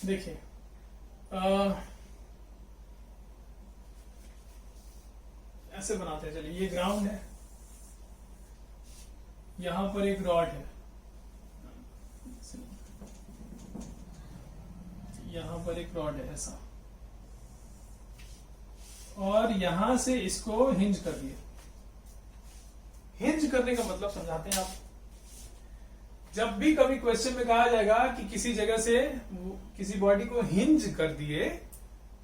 देखिए ऐसे बनाते हैं। चलिए, ये ग्राउंड है, यहां पर एक रॉड है, यहां पर एक रॉड है ऐसा, और यहां से इसको हिंज कर दिए। हिंज करने का मतलब समझाते हैं आप। जब भी कभी क्वेश्चन में कहा जाएगा कि किसी जगह से किसी बॉडी को हिंज कर दिए,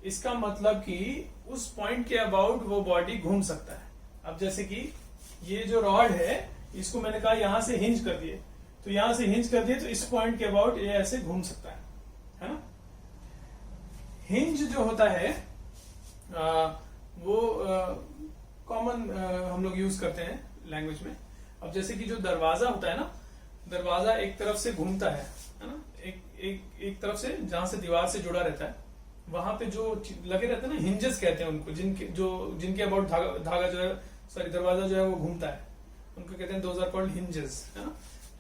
इसका मतलब कि उस पॉइंट के अबाउट वो बॉडी घूम सकता है। अब जैसे कि ये जो रॉड है, इसको मैंने कहा यहां से हिंज कर दिए, तो यहां से हिंज कर दिए तो इस पॉइंट के अबाउट ये ऐसे घूम सकता है ना। हिंज जो होता है वो कॉमन हम लोग यूज करते हैं लैंग्वेज में। अब जैसे कि जो दरवाजा होता है ना, दरवाजा एक तरफ से घूमता है ना, एक तरफ से जहां से दीवार से जुड़ा रहता है, वहां पे जो लगे रहते हैं ना, हिंजेस कहते हैं उनको, जिनके अबाउट धागा जो है, सॉरी दरवाजा जो है वो घूमता है, उनको कहते हैं दोज आर कॉल्ड हिंजेस, है ना।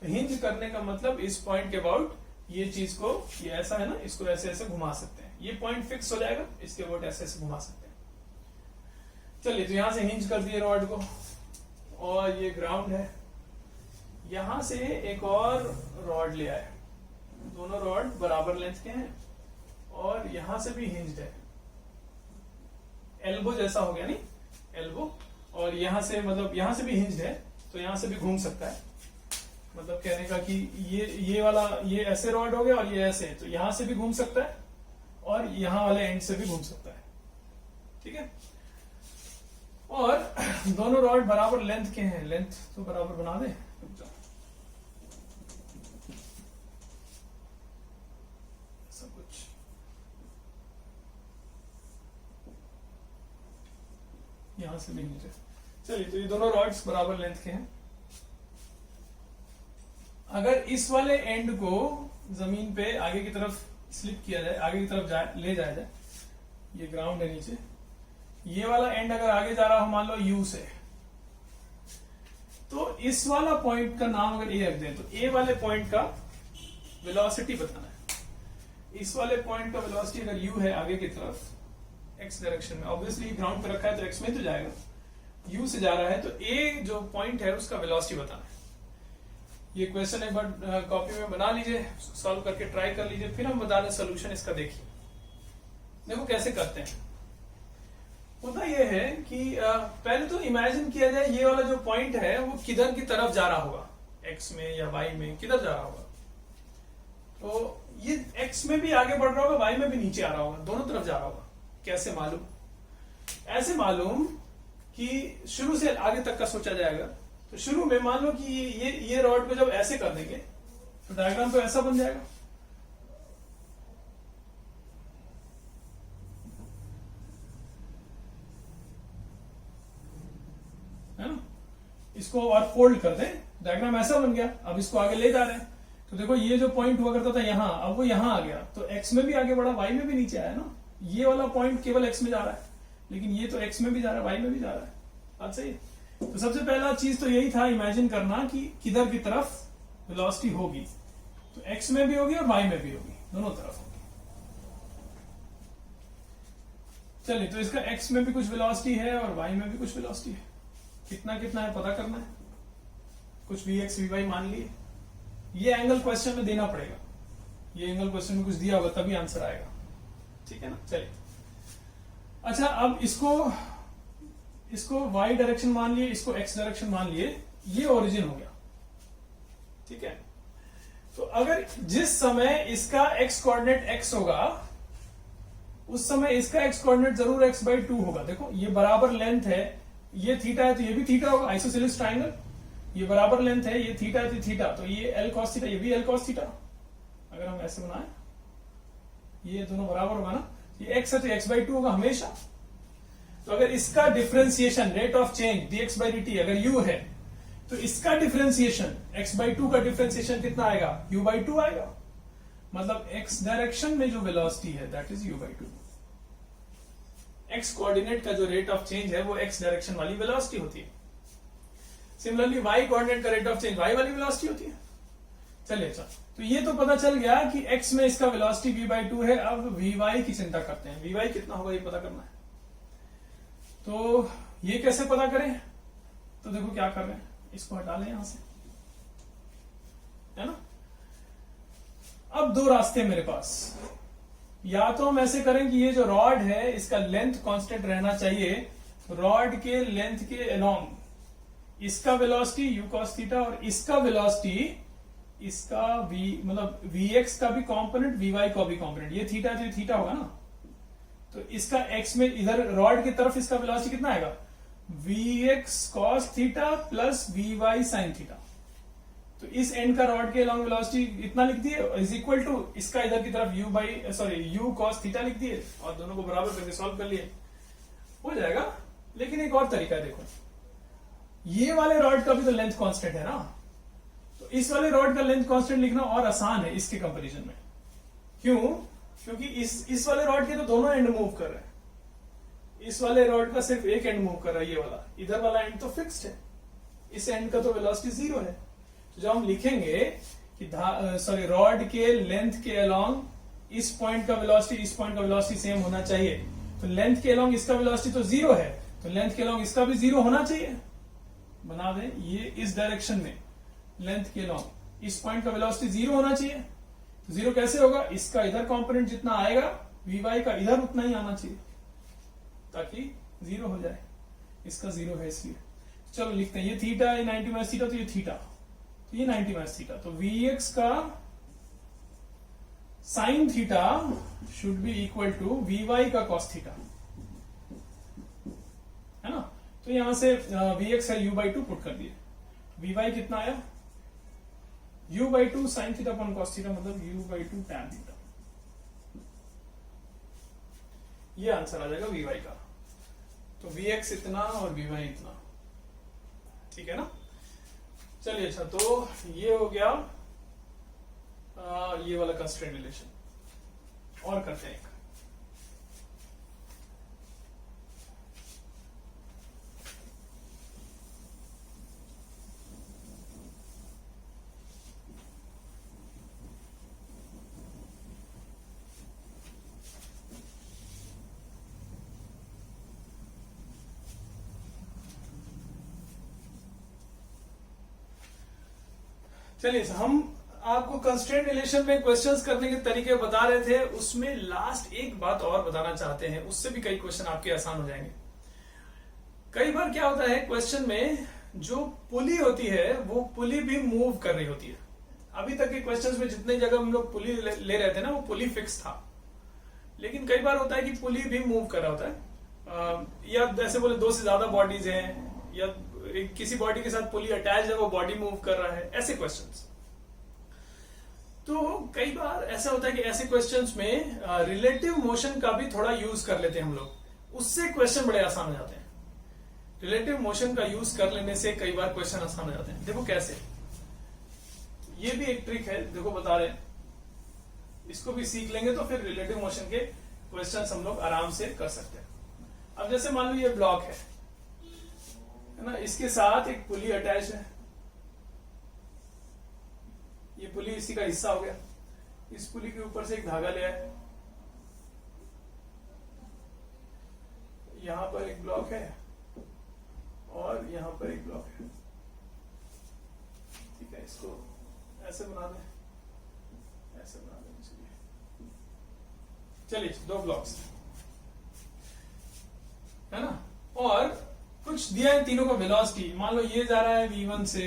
तो हिंज करने का मतलब इस पॉइंट के अबाउट ये चीज को, ये ऐसा है ना, इसको ऐसे ऐसे घुमा सकते हैं। ये पॉइंट फिक्स हो जाएगा, इसके अबाउट ऐसे ऐसे घुमा सकते हैं। चलिए, तो यहां से हिंज कर दिए रॉड को, और ये ग्राउंड है, यहां से एक और रॉड ले आए, दोनों रॉड बराबर लेंथ के हैं, और यहां से भी हिंज्ड है, एल्बो जैसा हो गया नहीं, एल्बो, और यहां से मतलब यहां से भी हिंज्ड है, तो यहां से भी घूम सकता है। मतलब कहने का कि ये वाला, ये ऐसे रॉड हो गया और ये ऐसे है, तो यहां से भी घूम सकता है और यहां वाले एंड से भी घूम सकता है, ठीक है। और दोनों रॉड बराबर लेंथ के हैं, लेंथ तो बराबर बना दे। सब कुछ यहां से भी नीचे। चलिए, तो ये दोनों रॉड्स बराबर लेंथ के हैं। अगर इस वाले एंड को जमीन पे आगे की तरफ स्लिप किया जाए, आगे की तरफ ले जाया जाए, ये ग्राउंड है नीचे, ये वाला एंड अगर आगे जा रहा हो मान लो यू से, तो इस वाला पॉइंट का नाम अगर ए रख दें, तो ए वाले पॉइंट का वेलोसिटी बताना है। इस वाले पॉइंट का वेलोसिटी अगर यू है आगे की तरफ एक्स डायरेक्शन में, ऑब्वियसली ग्राउंड पे रखा है तो एक्स में तो जाएगा, यू से जा रहा है, तो ए जो पॉइंट है उसका वेलोसिटी बताना है। ये क्वेश्चन एक बार कॉपी में बना लीजिए, सॉल्व करके ट्राई कर लीजिए, फिर हम बता दें सोल्यूशन इसका। देखिए, देखो कैसे करते हैं। होता यह है कि पहले तो इमेजिन किया जाए ये वाला जो पॉइंट है वो किधर की तरफ जा रहा होगा, एक्स में या वाई में, किधर जा रहा होगा। तो ये एक्स में भी आगे बढ़ रहा होगा, वाई में भी नीचे आ रहा होगा, दोनों तरफ जा रहा होगा। कैसे मालूम? ऐसे मालूम कि शुरू से आगे तक का सोचा जाएगा। तो शुरू में मान लो कि ये रॉड को जब ऐसे कर देंगे तो डायग्राम तो ऐसा बन जाएगा, है ना। इसको और फोल्ड कर दें, डायग्राम ऐसा बन गया। अब इसको आगे ले जा रहे हैं, तो देखो ये जो पॉइंट हुआ करता था यहां, अब वो यहां आ गया, तो एक्स में भी आगे बढ़ा, वाई में भी नीचे आया ना। ये वाला पॉइंट केवल एक्स में जा रहा है, लेकिन ये तो एक्स में भी जा रहा है, वाई में भी जा रहा है। बात सही है। तो सबसे पहला चीज तो यही था इमेजिन करना कि किधर की तरफ वेलोसिटी होगी, तो एक्स में भी होगी और वाई में भी होगी, दोनों तरफ होगी। चलिए, तो इसका एक्स में भी कुछ वेलोसिटी है और वाई में भी कुछ वेलोसिटी है। कितना कितना है पता करना है, कुछ वी एक्स वी वाई मान लिए। ये एंगल क्वेश्चन में देना पड़ेगा, ये एंगल क्वेश्चन में कुछ दिया होगा तभी आंसर आएगा, ठीक है ना। चलिए, अच्छा, अब इसको y डायरेक्शन मान लिए, इसको x डायरेक्शन मान लिए, ये ओरिजिन हो गया, ठीक है। तो अगर जिस समय इसका x कोऑर्डिनेट x होगा, उस समय इसका x कोऑर्डिनेट जरूर x/2 होगा। देखो, ये बराबर लेंथ है, ये थीटा है तो ये भी थीटा होगा, आइसोसेलेस ट्राइंगल। ये बराबर लेंथ है, ये थीटा है तो थीटा, तो ये l cos थीटा, ये भी l cos थीटा। अगर हम ऐसे बनाए, ये दोनों बराबर होगा ना, ये x है तो x/2 होगा हमेशा। तो अगर इसका differentiation rate of change dx/dt अगर u है, तो इसका डिफरेंशिएशन x/2 का डिफरेंशिएशन कितना आएगा, u/2 आएगा। मतलब x डायरेक्शन में जो वेलोसिटी है that is u/2। x coordinate का जो रेट ऑफ चेंज है वो x डायरेक्शन वाली वेलोसिटी होती है। सिमिलरली y कोऑर्डिनेट का रेट ऑफ चेंज y वाली वेलोसिटी होती है। चलिए अच्छा, तो ये तो पता चल गया कि x में इसका वेलोसिटी v/2 है। अब vy की चिंता करते हैं, vy कितना होगा ये पता करना है। तो ये कैसे पता करें? तो देखो क्या कर रहे हैं, इसको हटा लें यहां से, है ना। अब दो रास्ते मेरे पास, या तो हम ऐसे करें कि ये जो रॉड है इसका लेंथ कांस्टेंट रहना चाहिए, रॉड के लेंथ के अलोंग इसका वेलोसिटी u cos थीटा और इसका वेलोसिटी इसका v मतलब vx का भी कंपोनेंट vy का भी कंपोनेंट, ये थीटा जो थीटा होगा ना, तो इसका x में इधर रॉड की तरफ इसका वेलोसिटी कितना आएगा, vx cos theta plus vy sin theta. तो इस एंड का रॉड के लॉन्ग वेलोसिटी इतना लिख दिए इज इक्वल टू इसका इधर की तरफ u cos थीटा लिख दिए और दोनों को बराबर करके सॉल्व कर लिए, हो जाएगा। लेकिन एक और तरीका है, देखो ये वाले रॉड का भी तो लेंथ कांस्टेंट है ना, तो इस वाले रॉड का लेंथ कांस्टेंट लिखना और आसान है इसके कंपैरिजन में। क्यों? क्योंकि इस वाले रॉड के तो दोनों एंड मूव कर रहे हैं, इस वाले रॉड का सिर्फ एक एंड मूव कर रहा है, ये वाला, इधर वाला एंड तो फिक्स्ड है, इस एंड का तो वेलोसिटी 0 है। तो जब हम लिखेंगे कि रॉड के लेंथ के अलोंग इस पॉइंट का वेलोसिटी इस पॉइंट का वेलोसिटी सेम होना चाहिए, तो लेंथ के अलोंग इसका वेलोसिटी तो 0 है, तो लेंथ के अलोंग इसका भी 0 होना चाहिए। बना दें, ये इस डायरेक्शन में लेंथ के अलोंग इस पॉइंट का वेलोसिटी 0 होना चाहिए। तो 0 कैसे होगा, इसका इधर कंपोनेंट जितना आएगा vy का इधर उतना ही आना चाहिए ताकि 0 हो जाए, इसका 0 है इसलिए। चलो लिखते हैं, ये थीटा है 90 माइनस थीटा, तो ये थीटा, तो ये 90 माइनस थीटा, तो vx का sine theta should be equal to vy का कॉस थीटा, है ना। तो यहां से vx है u/2 पुट कर दिए, vy कितना आया u/2 sine theta upon cos theta मतलब u/2 टैन थीटा, ये आंसर आ जाएगा vy का। तो vx इतना और vy इतना, ठीक है ना। चलिए अच्छा, तो ये हो गया ये वाला कंस्ट्रेंट रिलेशन। और करते हैं एक, चलिए हम आपको कंस्ट्रेंट रिलेशन में क्वेश्चंस करने के तरीके बता रहे थे, उसमें लास्ट एक बात और बताना चाहते हैं, उससे भी कई क्वेश्चन आपके आसान हो जाएंगे। कई बार क्या होता है क्वेश्चन में, जो पुली होती है वो पुली भी मूव कर रही होती है। अभी तक के क्वेश्चंस में जितने जगह हम लोग पुली ले रहे थे ना, वो पुली फिक्स था, लेकिन कई बार होता है कि पुली भी मूव कर रहा होता है, या ऐसे बोले दो से ज्यादा बॉडीज हैं, या किसी बॉडी के साथ पुली अटैच है, वो बॉडी मूव कर रहा है, ऐसे क्वेश्चंस। तो कई बार ऐसा होता है कि ऐसे क्वेश्चंस में रिलेटिव मोशन का भी थोड़ा यूज कर लेते हैं हम लोग, उससे क्वेश्चन बड़े आसान हो जाते हैं। रिलेटिव मोशन का यूज कर लेने से कई बार क्वेश्चन आसान हो जाते हैं। देखो कैसे, ये भी एक ट्रिक है, देखो बता रहे हैं, इसको भी सीख लेंगे तो फिर रिलेटिव मोशन के क्वेश्चंस हम लोग आराम से कर सकते हैं। अब जैसे मान लो ये ब्लॉक है ना, इसके साथ एक पुली अटैच है, ये पुली इसी का हिस्सा हो गया, इस पुली के ऊपर से एक धागा ले आए, यहां पर एक ब्लॉक है और यहां पर एक ब्लॉक है, ठीक है। इसको ऐसे बना दें, ऐसे बना दें, चलिए दो ब्लॉक्स है ना, और कुछ दिया है तीनों का वेलोसिटी। मान लो ये जा रहा है v1 से,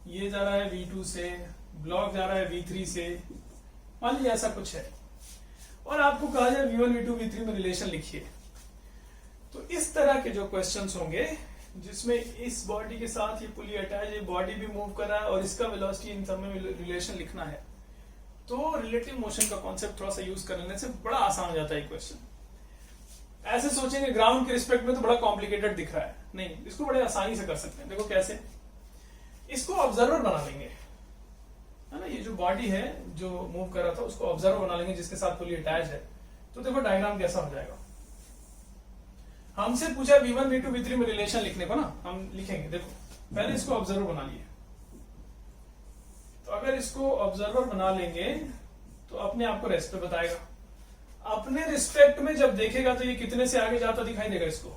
ये जा रहा है v2 से, ब्लॉक जा रहा है v3 से, मान लीजिए ऐसा कुछ है, और आपको कहा जाए v1 v2 v3 में रिलेशन लिखिए। तो इस तरह के जो क्वेश्चंस होंगे जिसमें इस बॉडी के साथ ये पुली अटैच है, बॉडी भी मूव कर रहा है और इसका वेलोसिटी, इन सब में रिलेशन लिखना है, तो रिलेटिव मोशन का कॉन्सेप्ट थोड़ा सा यूज कर लेने से बड़ा आसान हो जाता है क्वेश्चन। ऐसे सोचेंगे ग्राउंड के रिस्पेक्ट में तो बड़ा कॉम्प्लिकेटेड दिख रहा है, नहीं, इसको बड़े आसानी से कर सकते हैं। देखो कैसे, इसको ऑब्जर्वर बना लेंगे, है ना, ये जो बॉडी है जो मूव कर रहा था उसको ऑब्जर्वर बना लेंगे जिसके साथ पुली अटैच है। तो देखो डायग्राम कैसा हो जाएगा। हमसे पूछा v1 v2 v3 में रिलेशन लिखने को ना, हम लिखेंगे, देखो पहले इसको ऑब्जर्वर बना लिए, तो अगर इसको ऑब्जर्वर बना लेंगे तो अपने आप को रेस्ट पे बताएगा। अपने रिस्पेक्ट में जब देखेगा तो ये कितने से आगे जाता दिखाई देगा इसको,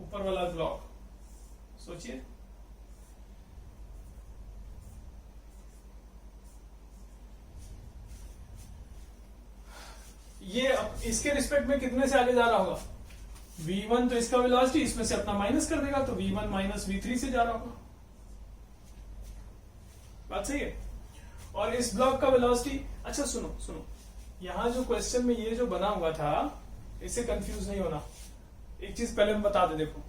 ऊपर वाला ब्लॉक। सोचिए, ये इसके रिस्पेक्ट में कितने से आगे जा रहा होगा, v1 तो इसका वेलोसिटी, इसमें से अपना माइनस कर देगा तो v1 माइनस v3 से जा रहा होगा। बात सही है। और इस ब्लॉक का वेलोसिटी, अच्छा सुनो सुनो, यहां जो क्वेश्चन में ये जो बना हुआ था, इससे कंफ्यूज नहीं होना। एक चीज पहले हम बता दे, देखो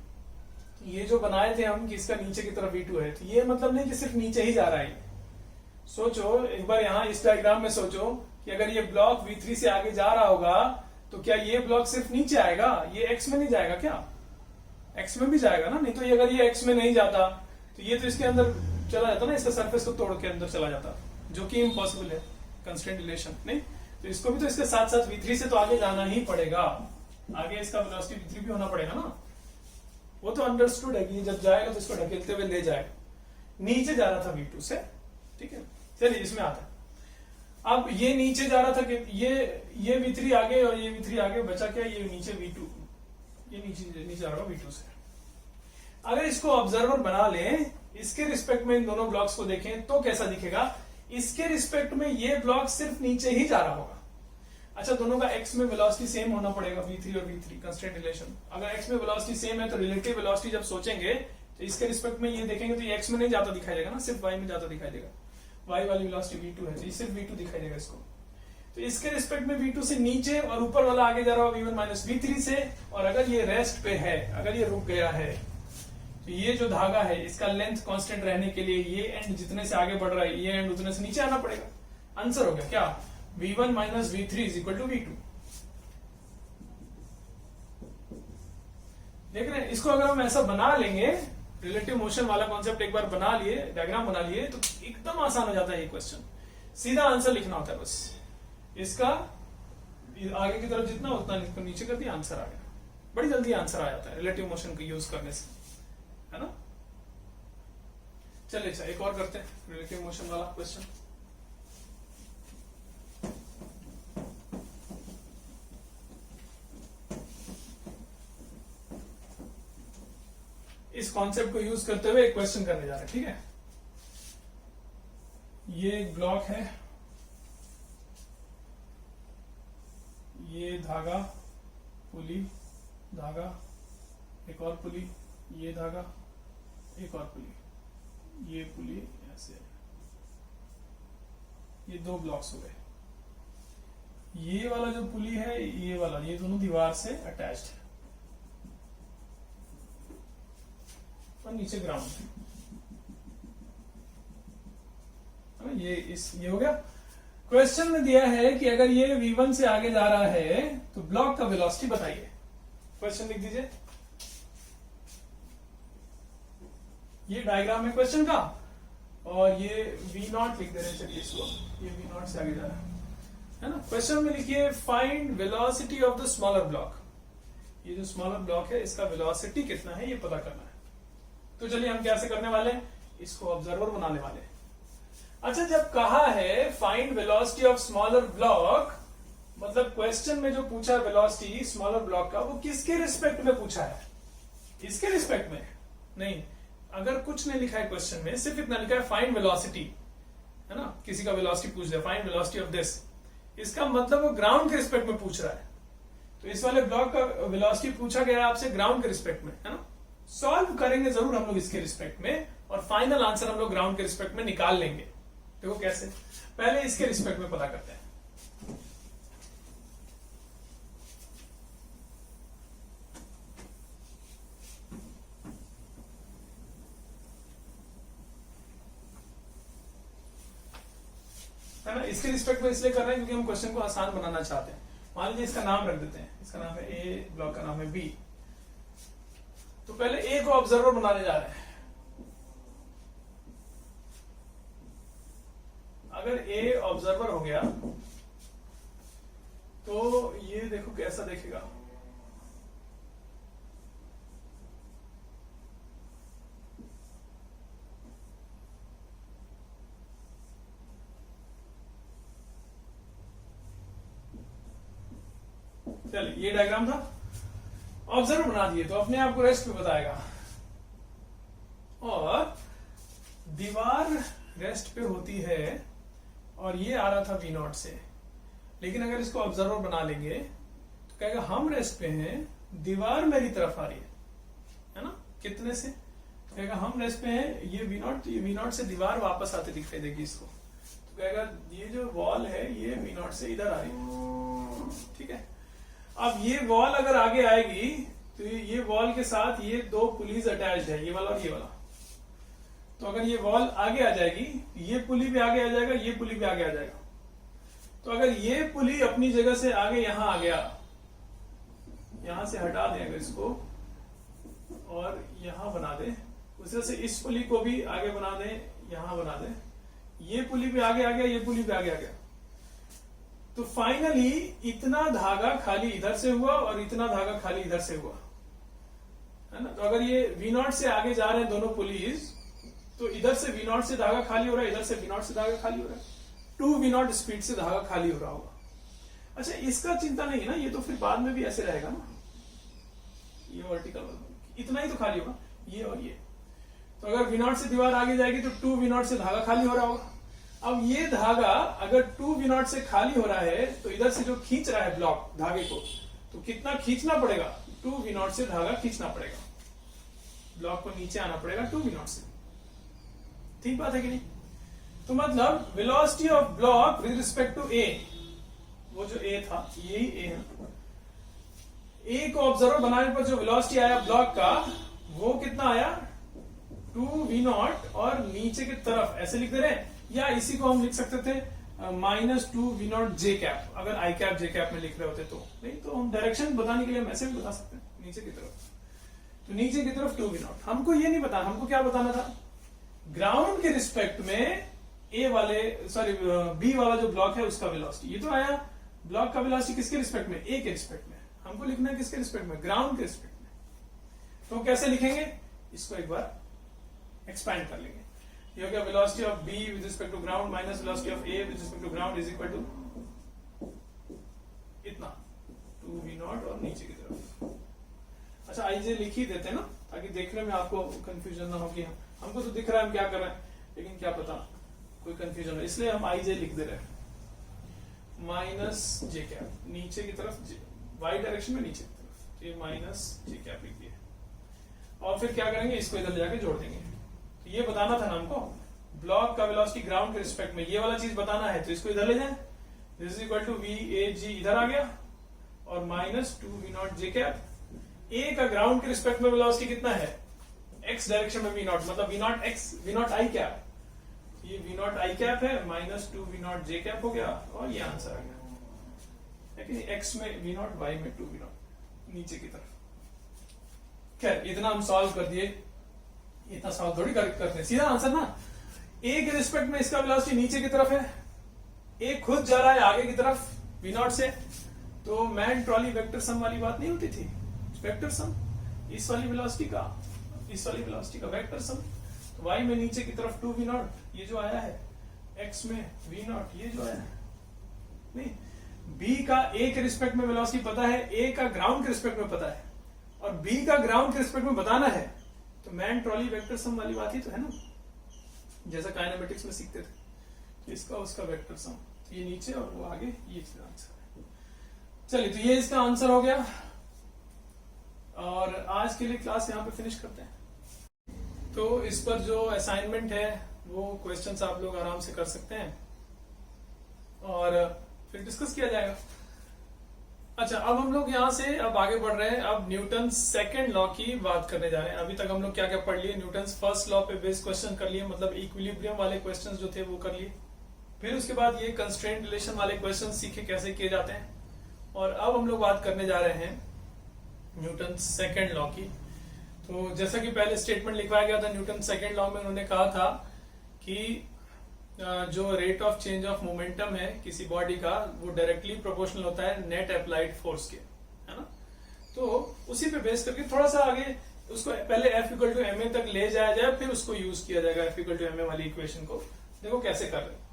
ये जो बनाए थे हम कि इसका नीचे की तरफ v2 है, तो ये मतलब नहीं कि सिर्फ नीचे ही जा रहा है। सोचो एक बार यहां इस डायग्राम में सोचो कि अगर ये ब्लॉक v3 से आगे जा रहा होगा तो क्या ये ब्लॉक सिर्फ नीचे आएगा, ये x में नहीं जाएगा क्या? x में भी जाएगा ना, नहीं तो ये अगर ये x में नहीं जाता तो ये तो इसके अंदर चला जाता ना, इसका सरफेस को तोड़ के अंदर चला जाता, जो कि इम्पॉसिबल है, कंस्ट्रेंट रिलेशन नहीं। तो इसको भी तो इसके साथ साथ v3 से तो आगे जाना ही पड़ेगा, आगे इसका वेलोसिटी v3 भी होना पड़ेगा ना। वो तो अंडरस्टूड है कि ये जब जाएगा तो इसको ढकेलते हुए ले जाएगा, नीचे जा रहा था v2 से, ठीक है। चलिए इसमें आता है, अब ये नीचे जा रहा था कि ये v3 आगे और ये v3 आगे, बचा क्या, ये नीचे v2, ये नीचे जा रहा v2 से। अगर इसको ऑब्जर्वर बना लें, इसके रिस्पेक्ट में इन दोनों ब्लॉक्स को देखें तो कैसा दिखेगा, इसके रिस्पेक्ट में ये ब्लॉक सिर्फ नीचे ही जा रहा होगा। अच्छा, दोनों का x में वेलोसिटी सेम होना पड़ेगा, v3 और v3 कंस्ट्रेंट रिलेशन। अगर x में वेलोसिटी सेम है तो रिलेटिव वेलोसिटी जब सोचेंगे तो इसके रिस्पेक्ट में ये देखेंगे तो ये x में नहीं जाता दिखाई देगा ना, सिर्फ y में जाता दिखाई देगा। y वाली वेलोसिटी v2 है तो ये सिर्फ v2 दिखाई देगा इसको। तो इसके रिस्पेक्ट में v2 से नीचे और ऊपर वाला आगे जा रहा होगा v1 माइनस v3 से। और अगर ये रेस्ट पे है, अगर ये रुक गया है, तो ये जो धागा है इसका लेंथ कांस्टेंट रहने के लिए ये एंड जितने से आगे बढ़ रहा है ये एंड उतने से नीचे आना पड़ेगा। आंसर हो गया क्या, v1 minus v3 is equal to v2। देख रहे हैं, इसको अगर हम ऐसा बना लेंगे, रिलेटिव मोशन वाला कॉन्सेप्ट एक बार बना लिए, डायग्राम बना लिए, तो एकदम आसान हो जाता है ये क्वेश्चन। सीधा आंसर लिखना होता है बस, इसका आगे की तरफ जितना उतना नीचे कर दिया, आंसर आ गया। बड़ी जल्दी आंसर आ जाता है रिलेटिव मोशन को यूज करने से, है ना। चलिए अच्छा एक और करते हैं रिलेटिव मोशन वाला क्वेश्चन। इस कॉन्सेप्ट को यूज करते हुए एक क्वेश्चन करने जा रहे हैं, ठीक है। ये एक ब्लॉक है, ये धागा, पुली, धागा, एक और पुली, ये धागा, एक और पुली, ये पुली, ऐसे। ये दो ब्लॉक्स हो गए। ये वाला जो पुली है, ये वाला, ये दोनों दीवार से अटैच्ड है और नीचे ग्राउंड। ये हो गया। क्वेश्चन में दिया है कि अगर ये v1 से आगे जा रहा है तो ब्लॉक का वेलोसिटी बताइए। क्वेश्चन लिख दीजिए, ये डायग्राम है क्वेश्चन का, और ये v0 लिख दे रहे हैं। चलिए इसको, ये v0 से आगे जा रहा है ना। क्वेश्चन में लिखिए find velocity of the smaller block. ये जो स्मॉलर ब्लॉक है इसका वेलोसिटी कितना है ये पता करना है। तो चलिए हम कैसे करने वाले हैं, इसको ऑब्जर्वर बनाने वाले हैं। अच्छा, जब कहा है find velocity of smaller block, मतलब क्वेश्चन में जो पूछा है वेलोसिटी स्मॉलर ब्लॉक का, वो किसके रिस्पेक्ट में पूछा है, इसके रिस्पेक्ट में नहीं। अगर कुछ नहीं लिखा है क्वेश्चन में, सिर्फ इतना लिखा है फाइंड वेलोसिटी, है ना, किसी का वेलोसिटी पूछ दिया, फाइंड वेलोसिटी ऑफ दिस, इसका मतलब वो ग्राउंड के रिस्पेक्ट में पूछ रहा है। तो इस वाले ब्लॉक का वेलोसिटी पूछा गया आपसे ग्राउंड के रिस्पेक्ट में, है ना। सॉल्व करेंगे जरूर हम लोग इसके रिस्पेक्ट में, और फाइनल आंसर हम लोग ग्राउंड के रिस्पेक्ट में निकाल लेंगे। देखो कैसे, पहले इसके रिस्पेक्ट में पता करते हैं। है ना, इसके रिस्पेक्ट में इसलिए कर रहे हैं क्योंकि हम क्वेश्चन को आसान बनाना चाहते हैं। मान लीजिए इसका नाम रख देते हैं, इसका नाम है ए, ब्लॉक का नाम है बी। तो पहले ए को ऑब्जर्वर बनाने जा रहे हैं। अगर ए ऑब्जर्वर हो गया तो ये देखो कैसा देखेगा, चलिए ये डायग्राम था, ऑब्जर्व बना दिए तो अपने आप को रेस्ट पे बताएगा, और दीवार रेस्ट पे होती है और ये आ रहा था वी नॉट से, लेकिन अगर इसको ऑब्जर्वर बना लेंगे तो कहेगा हम रेस्ट पे हैं, दीवार मेरी तरफ आ रही है ना, कितने से, कहेगा हम रेस्ट पे हैं, ये वी नॉट से दीवार वापस आते दिखाई देगी इसको, तो कहेगा ये जो वॉल है ये वी नॉट से इधर आ रही है, ठीक है। अब ये वॉल अगर आगे आएगी तो ये वॉल के साथ ये दो पुलीज अटैच्ड है, ये वाला और ये वाला, तो अगर ये वॉल आगे आ जाएगी, ये पुली भी आगे आ जाएगा, ये पुली भी आगे आ जाएगा, तो अगर ये पुली अपनी जगह से आगे यहां आ गया, यहां से हटा दें अगर इसको और यहां बना दे, उस तरह से इस पुली को भी आगे बना दें, यहां बना दें, ये पुली भी आगे आ गया, ये पुली भी आगे आ गया, तो फाइनली इतना धागा खाली इधर से हुआ और इतना धागा खाली इधर से हुआ, है ना। तो अगर ये वी नॉट से आगे जा रहे हैं दोनों पुलिस, तो इधर से वी नॉट से धागा खाली हो रहा है, इधर से वी नॉट से धागा खाली हो रहा है, 2 वी नॉट स्पीड से धागा खाली हो रहा होगा। अच्छा इसका चिंता नहीं है ना, ये तो फिर बाद में भी ऐसे रहेगा ना, ये वर्टिकल इतना ही तो खाली होगा, ये और ये, तो अगर वी नॉट से दीवार आगे जाएगी तो 2 वी नॉट से धागा खाली हो रहा होगा। अब ये धागा अगर 2 वी नॉट से खाली हो रहा है तो इधर से जो खींच रहा है ब्लॉक धागे को, तो कितना खींचना पड़ेगा, 2 वी नॉट से धागा खींचना पड़ेगा, ब्लॉक को नीचे आना पड़ेगा 2 वी नॉट से, ठीक बात है कि नहीं। तो मतलब velocity of block with respect to A, वो जो ए था यही ए है, ए को ऑब्जर्वर बनाने पर जो वेलोसिटी आया ब्लॉक का वो कितना आया 2 वी नॉट, और नीचे की तरफ ऐसे लिख दे रहे हैं, या इसी को हम लिख सकते थे -2 वी नॉट जे कैप, अगर आई कैप जे कैप में लिख रहे होते तो, नहीं तो हम डायरेक्शन बताने के लिए हम ऐसे भी बता सकते हैं नीचे की तरफ, तो नीचे की तरफ 2 वी नॉट। हमको ये नहीं बताना, हमको क्या बताना था, ग्राउंड के रिस्पेक्ट में ए वाले बी वाला जो ब्लॉक है उसका वेलोसिटी, ये तो आया ब्लॉक का वेलोसिटी किसके रिस्पेक्ट में, ए के रिस्पेक्ट में, हमको लिखना है किसके रिस्पेक्ट में, ग्राउंड के रिस्पेक्ट में। तो कैसे लिखेंगे, इसको एक बार एक्सपैंड कर लेंगे, ये हो गया velocity of B with respect to ground minus velocity of A with respect to ground is equal to इतना 2 वी नॉट और नीचे की तरफ। अच्छा आईजे लिख ही देते हैं ना, ताकि देखने में आपको कंफ्यूजन ना हो कि हमको तो दिख रहा है हम क्या कर रहे हैं, लेकिन क्या पता कोई कंफ्यूजन हो, इसलिए हम आईजे लिख दे रहे हैं, माइनस जे कैप नीचे की तरफ, वाई डायरेक्शन में नीचे की तरफ, तो ये माइनस जे कैप लिख दिए, और फिर क्या करेंगे, इसको इधर ले जाके जोड़ देंगे। तो ये बताना था ना हमको, ब्लॉक का वेलोसिटी ग्राउंड के रिस्पेक्ट में, ये वाला चीज बताना है, तो इसको इधर ले जाए, this is equal to v A G इधर आ गया, और -2 v naught j cap, A का ग्राउंड के रिस्पेक्ट में वेलोसिटी कितना है, एक्स डायरेक्शन में वी नॉट, मतलब v naught x, v naught i cap, ये वी नॉट आई कैप है, -2 वी नॉट जे कैप हो गया, और ये आंसर आ गया, लेकिन एक्स में वी नॉट, वाई में 2 वी नॉट नीचे की तरफ। खैर इतना हम सॉल्व कर दिए, इतना सॉल्व थोड़ी करते हैं, सीधा आंसर ना, ए के रिस्पेक्ट में इसका वेलोसिटी नीचे की तरफ है, ए खुद जा रहा है आगे की तरफ वी नॉट से, तो मैन ट्रॉली वेक्टर सम वाली बात नहीं होती थी, वेक्टर सम, इस वाली वेलोसिटी का इस वाली वेलोसिटी का वेक्टर सम, तो y में नीचे की तरफ 2 वी नॉट ये जो आया है, x में वी नॉट ये जो आया है, नहीं b का a के रिस्पेक्ट में वेलोसिटी पता है, a का ग्राउंड के रिस्पेक्ट में पता है, और b का ग्राउंड के रिस्पेक्ट में बताना है, तो मैन ट्रॉली वेक्टर सम वाली बात ही तो है ना, जैसा काइनेमेटिक्स में सीखते थे, तो इसका उसका वेक्टर सम, तो ये नीचे और वो आगे, ये इसका आंसर है। चलिए तो ये इसका आंसर हो गया, और आज के लिए क्लास यहाँ पे फिनिश करते हैं। तो इस पर जो असाइनमेंट है वो क्वेश्चंस आप लोग आराम से कर सकते हैं, और फिर डिस्कस किया जाएगा। अच्छा अब हम लोग यहाँ से अब आगे बढ़ रहे हैं, अब न्यूटन सेकंड लॉ की बात करने जा रहे हैं। अभी तक हम लोग क्या क्या पढ़ लिए, न्यूटन फर्स्ट लॉ पे बेस्ड क्वेश्चन कर लिए, मतलब इक्विलिब्रियम वाले क्वेश्चन जो थे वो कर लिए, फिर उसके बाद ये कंस्ट्रेंट रिलेशन वाले क्वेश्चन सीखे कैसे किए जाते हैं, और अब हम लोग बात करने जा रहे हैं न्यूटन सेकंड लॉ की। तो जैसा कि पहले स्टेटमेंट लिखवाया गया था न्यूटन सेकंड लॉ में, उन्होंने कहा था कि जो rate of change of momentum है किसी बॉडी का वो डायरेक्टली प्रोपोर्शनल होता है नेट अप्लाइड फोर्स के, है ना। तो उसी पे बेस करके थोड़ा सा आगे उसको पहले F = ma तक ले जाया जाए, फिर उसको यूज किया जाएगा F = ma वाली इक्वेशन को। देखो कैसे कर रहे हैं।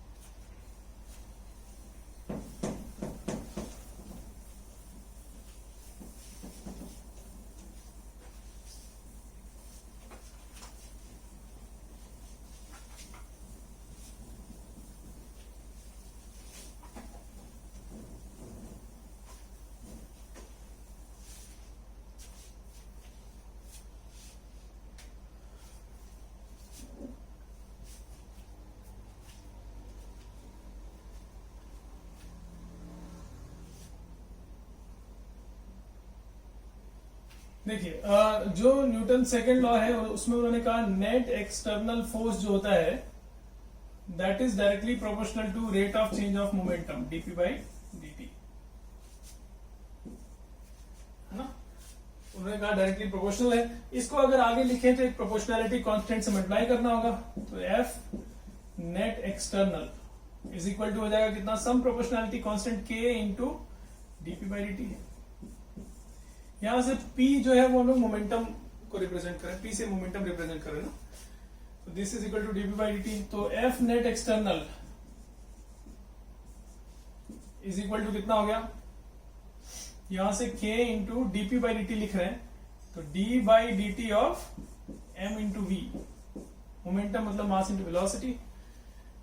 देखिए जो न्यूटन सेकेंड लॉ है उसमें उन्होंने कहा नेट एक्सटर्नल फोर्स जो होता है that is directly proportional to rate of change of momentum dp by dt, है ना। उन्होंने कहा डायरेक्टली प्रोपोर्शनल है। इसको अगर आगे लिखें तो एक प्रोपोर्शनैलिटी कांस्टेंट से मल्टीप्लाई करना होगा, तो F net external is equal to हो जाएगा कितना, सम प्रोपोर्शनैलिटी कांस्टेंट के इंटू डीपी बाई डीटी है। यहां से P जो है वो हम लोग मोमेंटम को रिप्रेजेंट करें, P से मोमेंटम रिप्रेजेंट करें ना, तो this is equal to dp by dt. तो F net external is equal to कितना हो गया, यहां से K into dp by dt लिख रहे हैं, तो d by d of M into v, momentum मतलब मास इंटू वेलोसिटी।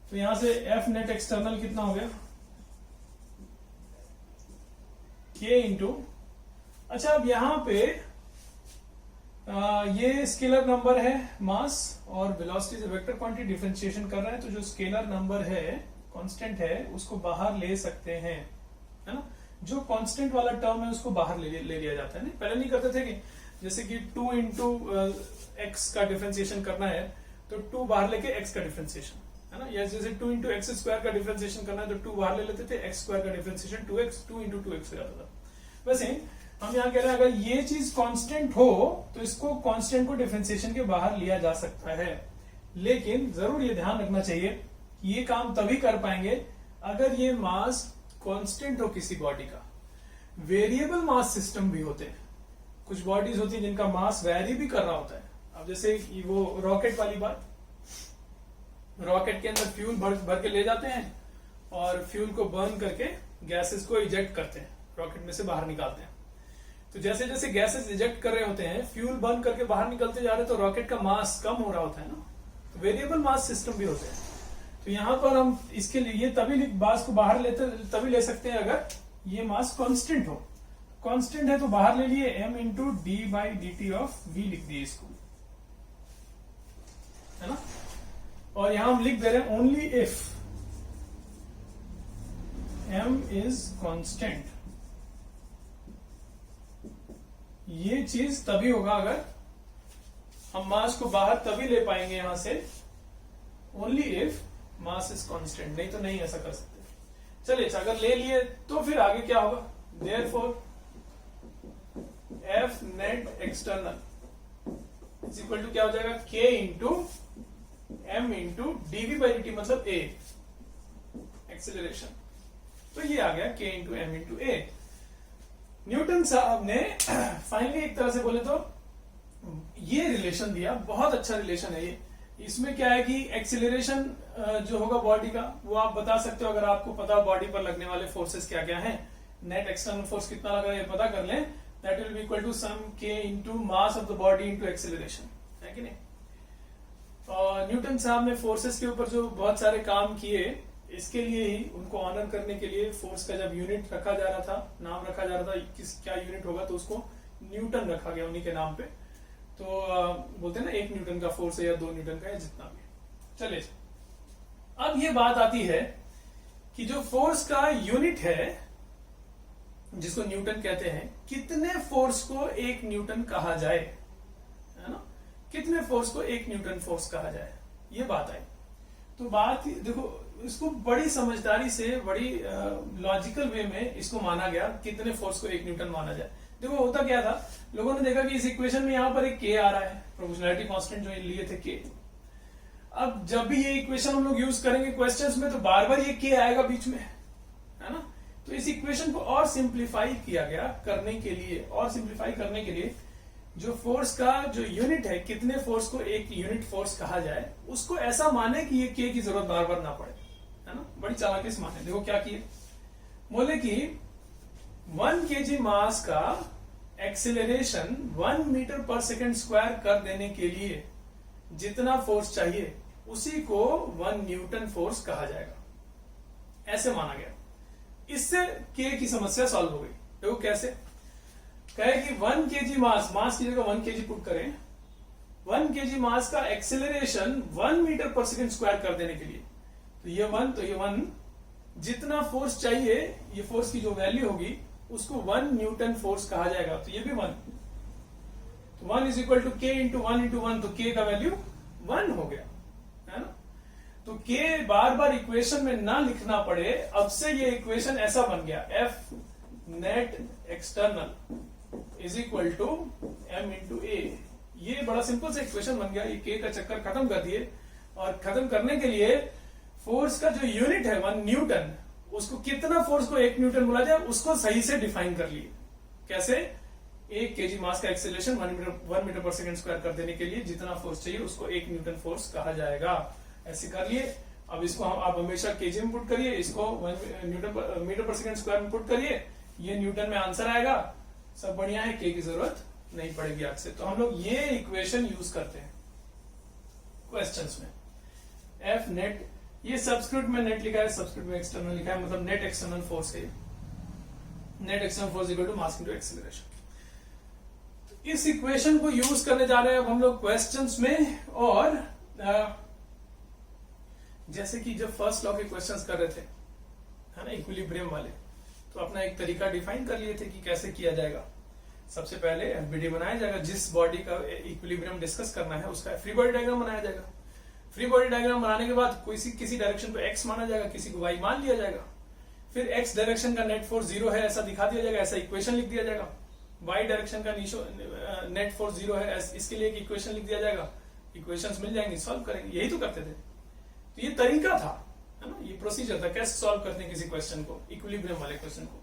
तो यहां से एफ नेट एक्सटर्नल कितना हो गया, K इंटू, अच्छा अब यहां पे ये स्केलर नंबर है मास और वेलोसिटी से वेक्टर क्वांटिटी डिफरेंशिएशन कर रहा है, तो जो स्केलर नंबर है कांस्टेंट है उसको बाहर ले सकते हैं, है ना। जो कांस्टेंट वाला टर्म है उसको बाहर ले लिया जाता है। नहीं पहले नहीं करते थे कि जैसे कि 2 इंटू एक्स का डिफरेंशिएशन करना है तो 2 बाहर लेके x का डिफरेंशिएशन, है ना, या जैसे 2 इंटू एक्स स्क्वायर का डिफरेंशिएशन करना है तो 2 बाहर ले लेते थे, x स्क्वायर का डिफरेंशिएशन 2x, 2 इंटू 2x हो जाता था। वैसे हम यहाँ कह रहे हैं अगर ये चीज कांस्टेंट हो तो इसको कांस्टेंट को डिफरेंशिएशन के बाहर लिया जा सकता है, लेकिन जरूर ये ध्यान रखना चाहिए कि ये काम तभी कर पाएंगे अगर ये मास कांस्टेंट हो किसी बॉडी का। वेरिएबल मास सिस्टम भी होते हैं, कुछ बॉडीज होती है जिनका मास वेरी भी कर रहा होता है। अब जैसे वो रॉकेट वाली बात, रॉकेट के अंदर फ्यूल भर के ले जाते हैं और फ्यूल को बर्न करके गैसेस को इजेक्ट करते हैं, रॉकेट में से बाहर निकालते हैं। तो जैसे जैसे गैसेस इजेक्ट कर रहे होते हैं, फ्यूल बर्न करके बाहर निकलते जा रहे हैं, तो रॉकेट का मास कम हो रहा होता है ना, तो वेरिएबल मास सिस्टम भी होते हैं। तो यहां पर हम इसके लिए तभी मास को बाहर तभी ले सकते हैं अगर ये मास कांस्टेंट हो। कांस्टेंट है तो बाहर ले लिए, m into d by d t of V लिख दिए इसको, है ना। और यहां हम लिख दे रहे हैं only if m is constant. ये चीज तभी होगा अगर हम मास को बाहर तभी ले पाएंगे यहां से, only if mass is constant, नहीं तो नहीं ऐसा कर सकते। चलिए अगर ले लिए तो फिर आगे क्या होगा, therefore F net external is equal to क्या हो जाएगा, K into M into dv by d t, मतलब A एक्सेलरेशन। तो ये आ गया K into M into A। Newton साहब ने फाइनली एक तरह से बोले तो ये रिलेशन दिया, बहुत अच्छा रिलेशन है ये। इसमें क्या है कि एक्सिलरेशन जो होगा बॉडी का वो आप बता सकते हो अगर आपको पता बॉडी पर लगने वाले फोर्सेस क्या क्या हैं। नेट एक्सटर्नल फोर्स कितना लग रहा है ये पता कर लें, that will be equal to some K into mass of the body into acceleration, है कि नहीं। और न्यूटन साहब ने फोर्सेस के ऊपर जो बहुत सारे काम किए, इसके लिए ही उनको ऑनर करने के लिए फोर्स का जब यूनिट रखा जा रहा था, नाम रखा जा रहा था किस क्या यूनिट होगा, तो उसको न्यूटन रखा गया उन्हीं के नाम पे। तो बोलते हैं ना 1 न्यूटन का फोर्स है या 2 न्यूटन का या जितना भी। चलिए अब ये बात आती है कि जो फोर्स का यूनिट है जिसको न्यूटन कहते हैं, कितने फोर्स को 1 न्यूटन कहा जाए, है ना, कितने फोर्स को 1 न्यूटन फोर्स कहा जाए, ये बात आई। तो बात देखो, इसको बड़ी समझदारी से बड़ी लॉजिकल वे में इसको माना गया, कितने फोर्स को 1 न्यूटन माना जाए। देखो होता क्या था, लोगों ने देखा कि इस इक्वेशन में यहां पर एक K आ रहा है, प्रोपोर्शनैलिटी कांस्टेंट जो लिए थे K। अब जब भी ये इक्वेशन हम लोग यूज करेंगे क्वेश्चंस में तो बार बार ये K आएगा बीच में, है ना। तो इस इक्वेशन को और सिंप्लीफाई किया गया करने के लिए, और सिंप्लीफाई करने के लिए जो फोर्स का जो यूनिट है, कितने फोर्स को 1 यूनिट फोर्स कहा जाए, उसको ऐसा माने कि ये K की जरूरत बार बार ना पड़े, है ना। बड़ी चालाकी से माने। देखो क्या किए, बोले कि 1 kg मास का एक्सेलरेशन 1 मीटर पर सेकंड स्क्वायर कर देने के लिए जितना फोर्स चाहिए उसी को 1 न्यूटन फोर्स कहा जाएगा, ऐसे माना गया। इससे K की समस्या सॉल्व हो गई। देखो कैसे, कहे कि 1 kg मास की जगह 1 kg पुट करें, 1 kg मास का एक्सेलरेशन 1 मीटर पर सेकंड स्क्वायर कर देने के लिए, तो ये 1 जितना फोर्स चाहिए, ये फोर्स की जो वैल्यू होगी उसको 1 न्यूटन फोर्स कहा जाएगा। तो ये भी 1, 1 इज इक्वल टू के इंटू 1 तो के का वैल्यू 1 हो गया, है ना। तो के बार बार इक्वेशन में ना लिखना पड़े, अब से ये इक्वेशन ऐसा बन गया, F net external is equal to m into a. ये बड़ा सिंपल सा इक्वेशन बन गया। ये के का चक्कर खत्म कर दिए, और खत्म करने के लिए फोर्स का जो यूनिट है 1 न्यूटन, उसको कितना फोर्स को 1 न्यूटन बोला जाए उसको सही से डिफाइन कर लिए। कैसे? 1 केजी मास का एक्सेलरेशन 1 मीटर पर सेकंड स्क्वायर कर देने के लिए जितना फोर्स चाहिए उसको 1 न्यूटन फोर्स कहा जाएगा। ऐसे कर लिए। अब इसको आप हमेशा केजी में पुट करिए, इसको 1 मीटर पर सेकंड स्क्वायर में पुट करिए, ये न्यूटन में आंसर आएगा। सब बढ़िया है, के की जरूरत नहीं पड़ेगी आज से। तो हम लोग ये इक्वेशन यूज करते हैं क्वेश्चंस में। एफ नेट, ये सब्सक्रिप्ट में नेट लिखा है, सब्सक्रिप्ट में एक्सटर्नल लिखा है, मतलब नेट एक्सटर्नल फोर्स है। Net external force equal to mass into acceleration. इस इक्वेशन को यूज करने जा रहे हैं अब हम लोग क्वेश्चंस में। और जैसे कि जब फर्स्ट लॉ के क्वेश्चंस कर रहे थे, है ना, इक्विलिब्रियम वाले, तो अपना एक तरीका डिफाइन कर लिए थे कि कैसे किया जाएगा। सबसे पहले एफबीडी बनाया जाएगा, जिस बॉडी का इक्विलिब्रियम डिस्कस करना है उसका फ्री बॉडी डायग्राम बनाया जाएगा। फ्री बॉडी डायग्राम बनाने के बाद किसी डायरेक्शन को एक्स माना जाएगा, किसी को वाई मान लिया जाएगा। फिर एक्स डायरेक्शन का नेट फोर्स 0 है ऐसा दिखा दिया जाएगा, ऐसा इक्वेशन लिख दिया जाएगा। वाई डायरेक्शन का नेट फोर्स 0 है, इसके लिए एक इक्वेशन लिख दिया जाएगा। इक्वेशंस मिल जाएंगी, सॉल्व करेंगे। यही तो करते थे। तो ये तरीका था, है ना, ये प्रोसीजर था कैसे सॉल्व करते हैं किसी क्वेश्चन को, इक्विलिब्रियम वाले क्वेश्चन को।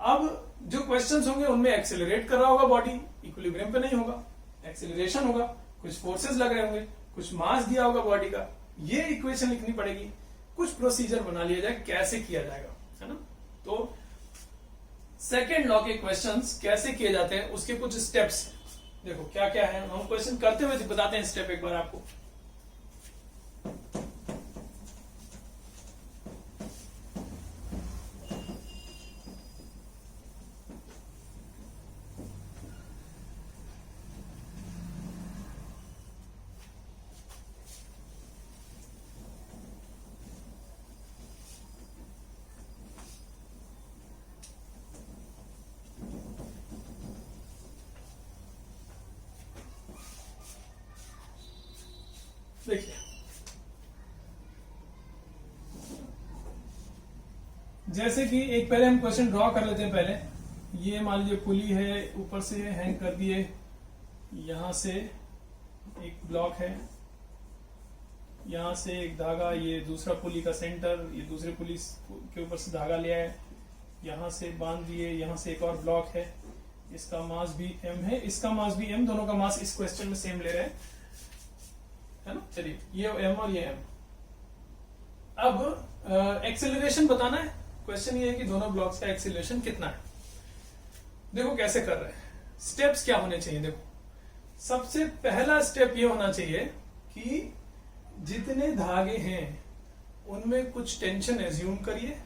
अब जो क्वेश्चंस होंगे उनमें एक्सेलरेट कर रहा होगा बॉडी, इक्विलिब्रियम पे नहीं होगा, एक्सेलरेशन होगा, कुछ फोर्सेस लग रहे होंगे, कुछ मास दिया होगा बॉडी का। ये इक्वेशन लिखनी पड़ेगी, कुछ प्रोसीजर बना लिया जाए कैसे किया जाएगा, है ना। तो सेकेंड लॉ के क्वेश्चंस कैसे किए जाते हैं उसके कुछ स्टेप्स देखो क्या क्या है। हम क्वेश्चन करते हुए बताते हैं स्टेप एक बार आपको। देखिए, जैसे कि एक पहले हम क्वेश्चन ड्रॉ कर लेते हैं। पहले ये मान लीजिए पुली है, ऊपर से हैंग कर दिए, यहां से एक ब्लॉक है, यहां से एक धागा, ये दूसरा पुली का सेंटर, ये दूसरे पुली के ऊपर से धागा लिया है, यहां से बांध दिए, यहां से एक और ब्लॉक है, इसका मास भी m है, इसका मास भी m, दोनों का मास इस क्वेश्चन में सेम ले रहे हैं, है ना। चलिए, ये m और ये m। अब एक्सेलरेशन बताना है। क्वेश्चन ये है कि दोनों ब्लॉक्स का एक्सेलरेशन कितना है। देखो कैसे कर रहे हैं, स्टेप्स क्या होने चाहिए। देखो, सबसे पहला स्टेप ये होना चाहिए कि जितने धागे हैं उनमें कुछ टेंशन एज्यूम करिए,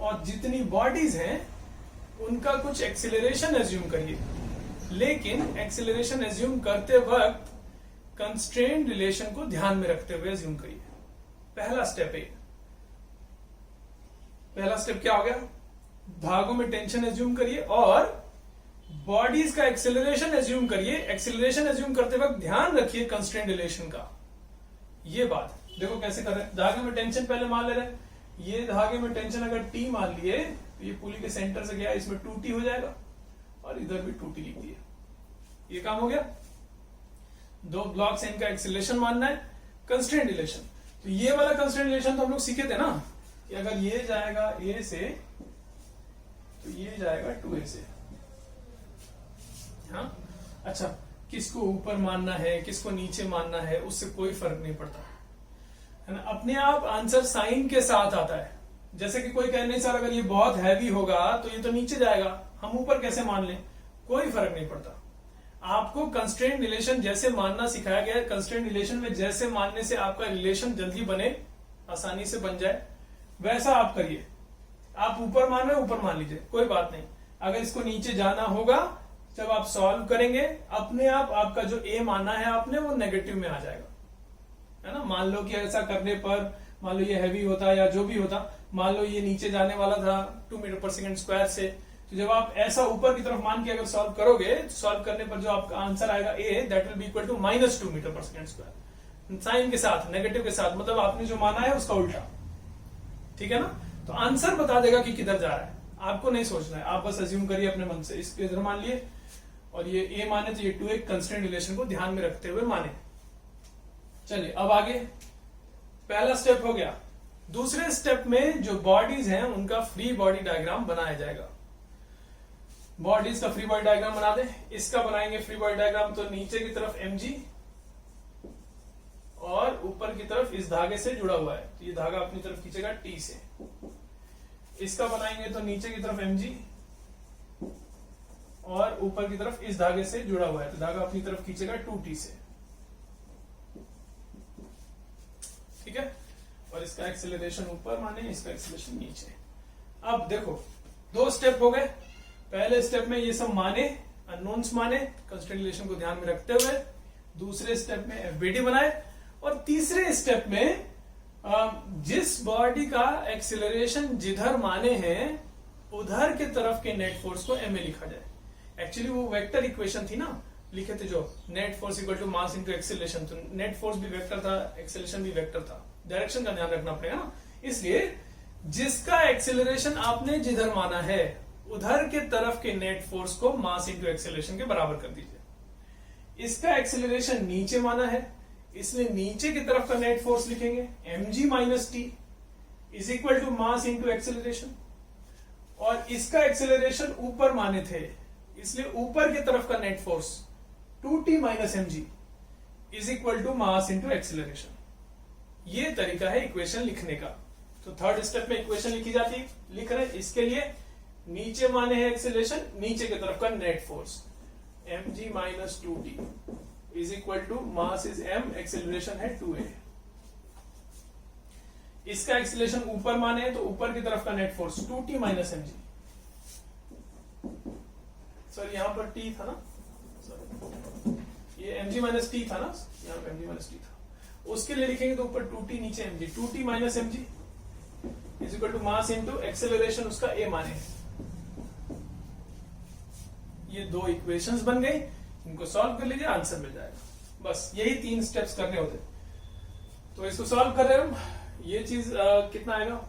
और जितनी बॉडीज हैं उनका कुछ एक्सेलरेशन एज्यूम करिए। लेकिन एक्सेलरेशन एज्यूम करते वक्त कंस्ट्रेंट रिलेशन को ध्यान में रखते हुए एज्यूम करिए। पहला स्टेप है। पहला स्टेप क्या हो गया, धागों में टेंशन एज्यूम करिए और बॉडीज का एक्सेलरेशन एज्यूम करिए। एक्सेलरेशन एज्यूम करते वक्त ध्यान रखिए कंस्ट्रेंट रिलेशन का। ये बात देखो कैसे कर रहे हैं। धागे में टेंशन पहले मान ले रहे हैं। ये धागे में टेंशन अगर टी मान लिए तो ये पुली के सेंटर से गया, इसमें 2t हो जाएगा, और इधर भी 2t लिख दिए। ये काम हो गया। दो ब्लॉक्स हैं, इनका एक्सेलरेशन मानना है, कंस्ट्रेंट रिलेशन। तो ये वाला कंस्ट्रेंट रिलेशन तो हम लोग सीखे थे ना कि अगर ये जाएगा a से तो ये जाएगा 2a से। हाँ, अच्छा, किसको ऊपर मानना है किसको नीचे मानना है उससे कोई फर्क नहीं पड़ता, है ना। अपने आप आंसर साइन के साथ आता है। जैसे कि कोई कहे नहीं सर अगर ये बहुत हैवी होगा तो ये तो नीचे जाएगा, हम ऊपर कैसे मान लें, कोई फर्क नहीं पड़ता। आपको कंस्ट्रेंट रिलेशन जैसे मानना सिखाया गया है, कंस्ट्रेंट रिलेशन में जैसे मानने से आपका रिलेशन जल्दी बने, आसानी से बन जाए, वैसा आप करिए। आप ऊपर मान रहे हो ऊपर मान लीजिए, कोई बात नहीं। अगर इसको नीचे जाना होगा जब आप सॉल्व करेंगे, अपने आप आपका जो ए माना है आपने वो नेगेटिव में आ जाएगा, है ना। मान लो कि ऐसा करने पर, मान लो ये हैवी होता या जो भी होता, मान लो ये नीचे जाने वाला था 2 मीटर पर सेकंड स्क्वायर से, तो जब आप ऐसा ऊपर की तरफ मान के अगर सॉल्व करोगे, सॉल्व करने पर जो आपका आंसर आएगा a, that will be equal to -2 metre per second square, sign के साथ, नेगेटिव के साथ, मतलब आपने जो माना है उसका उल्टा, ठीक है ना। तो आंसर बता देगा कि किधर जा रहा है, आपको नहीं सोचना है, आप बस अज्यूम करिए अपने मन से, इसको इधर मान लिए और ये ए माने तो ये 2 एक कंस्ट्रेंट रिलेशन को ध्यान में रखते हुए माने। चलिए अब आगे, पहला स्टेप हो गया। दूसरे स्टेप में जो बॉडीज हैं उनका फ्री बॉडी डायग्राम बनाया जाएगा। बॉडीज का फ्री बॉडी डायग्राम बना दे। इसका बनाएंगे फ्री बॉडी डायग्राम, तो नीचे की तरफ mg और ऊपर की तरफ इस धागे से जुड़ा हुआ है, तो ये धागा अपनी तरफ खींचेगा T से। इसका बनाएंगे तो नीचे की तरफ mg और ऊपर की तरफ इस धागे से जुड़ा हुआ है, तो धागा अपनी तरफ खींचेगा 2T से, ठीक है। और इसका एक्सेलरेशन ऊपर माने, इसका एक्सेलरेशन नीचे। अब देखो, 2 स्टेप हो गए। पहले स्टेप में ये सब माने, अननोन्स माने, कंस्ट्रेंट रिलेशन को ध्यान में रखते हुए। दूसरे स्टेप में एफबीडी बनाए, और तीसरे स्टेप में जिस बॉडी का एक्सेलरेशन जिधर माने हैं उधर के तरफ के नेट फोर्स को एमए लिखा जाए। एक्चुअली वो वेक्टर इक्वेशन थी ना, लिखे थे जो, net force equal to mass into acceleration, तो नेट फोर्स भी वेक्टर था, एक्सेलरेशन भी वेक्टर था, डायरेक्शन का ध्यान रखना पड़ेगा ना। इसलिए जिसका एक्सेलरेशन आपने जिधर माना है उधर के तरफ के नेट फोर्स को मास इनटू एक्सेलरेशन के बराबर कर दीजिए। इसका एक्सेलरेशन नीचे माना है, इसलिए नीचे की तरफ का नेट फोर्स लिखेंगे mg minus T is equal to mass into acceleration. और इसका एक्सेलरेशन ऊपर माने थे, इसलिए ऊपर की तरफ का net force 2t minus mg is equal to mass into acceleration. ये तरीका है इक्वेशन लिखने का। तो थर्ड स्टेप में इक्वेशन लिखी जाती है, लिख रहे हैं। इसके लिए नीचे माने है एक्सेलरेशन, नीचे की तरफ का net force mg minus 2t is equal to mass is m, acceleration है 2a। इसका एक्सेलरेशन ऊपर माने है तो ऊपर की तरफ का net force 2t minus mg, sorry यहां पर t था ना, सॉरी ये mg माइनस t था ना, यहां पर mg माइनस t था, उसके लिए लिखेंगे तो ऊपर 2t नीचे mg, 2t minus mg is equal to mass into acceleration उसका a माने है। ये 2 इक्वेशंस बन गई, इनको सॉल्व कर लीजिए, आंसर मिल जाएगा। बस यही 3 स्टेप्स करने होते। तो इसको सॉल्व कर रहे हैं हम, ये चीज कितना आएगा,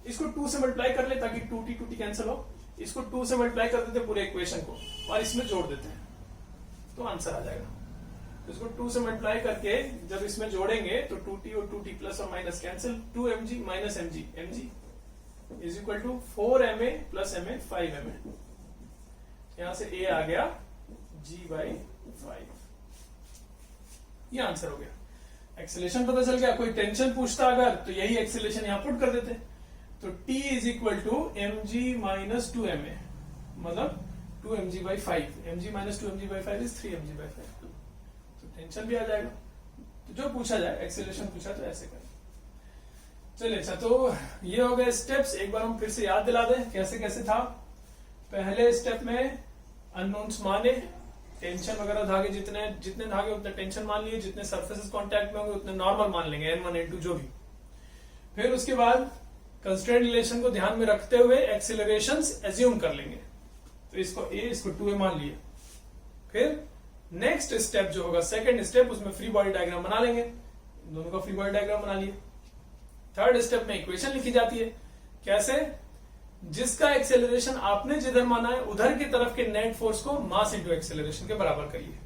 इसको 2 से मल्टीप्लाई कर ले ताकि 2t कैंसिल हो। इसको 2 से मल्टीप्लाई कर देते पूरे इक्वेशन को और इसमें जोड़ देते हैं तो आंसर आ जाएगा। तो इसको 2 से मल्टीप्लाई करके जब इसमें जोड़ेंगे तो 2t और 2t प्लस और minus cancel, 2mg minus mg, mg is equal to 4ma plus ma 5ma, यहां से a आ गया g/5। ये आंसर हो गया। एक्सेलरेशन पता चल गया। कोई टेंशन पूछता अगर तो यही एक्सेलरेशन यहां पुट कर देते, तो t is equal to mg minus 2ma, मतलब 2mg/5, mg minus 2mg/5 is 3mg/5, तो टेंशन भी आ जाएगा। तो जो पूछा जाए, एक्सेलरेशन पूछा तो ऐसे करें। चलिए, अच्छा तो ये हो गए स्टेप्स। एक बार हम फिर से याद दिला दें कैसे कैसे था। पहले स्टेप में अननोन्स माने, टेंशन वगैरह धागे जितने धागे उतने टेंशन मान लिए, जितने सरफेसेस कांटेक्ट में होंगे उतने नॉर्मल मान लेंगे, n1 n2 जो भी। फिर उसके बाद कंस्ट्रेंट रिलेशन को ध्यान में रखते हुए एक्सेलरेशंस एज्यूम कर लेंगे, तो इसको a इसको 2a मान लिए। फिर नेक्स्ट स्टेप जो होगा सेकंड स्टेप, उसमें फ्री बॉडी डायग्राम बना लेंगे, दोनों का फ्री बॉडी डायग्राम बना लिए। थर्ड स्टेप में इक्वेशन लिखी जाती है, कैसे, जिसका एक्सेलरेशन आपने जिधर माना है उधर की तरफ के नेट फोर्स को मास इनटू एक्सेलरेशन के बराबर करिए।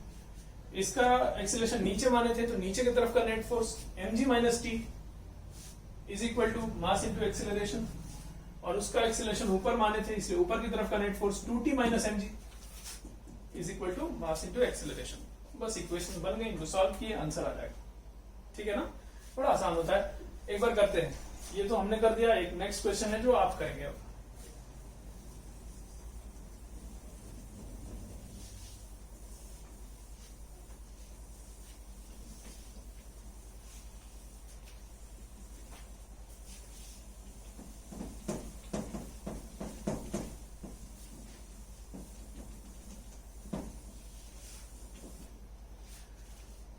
इसका एक्सेलरेशन नीचे माने थे तो नीचे की तरफ का net force mg minus T is equal to mass into acceleration, और उसका एक्सेलरेशन ऊपर माने थे इसलिए ऊपर की तरफ का net force 2t minus mg is equal to mass into acceleration. बस इक्वेशन बन गई, इनको सॉल्व किए, आंसर आ जाएगा। ठीक है ना, बड़ा आसान होता है। एक बार करते हैं, ये तो हमने कर दिया। एक नेक्स्ट क्वेश्चन है जो आप करेंगे अब।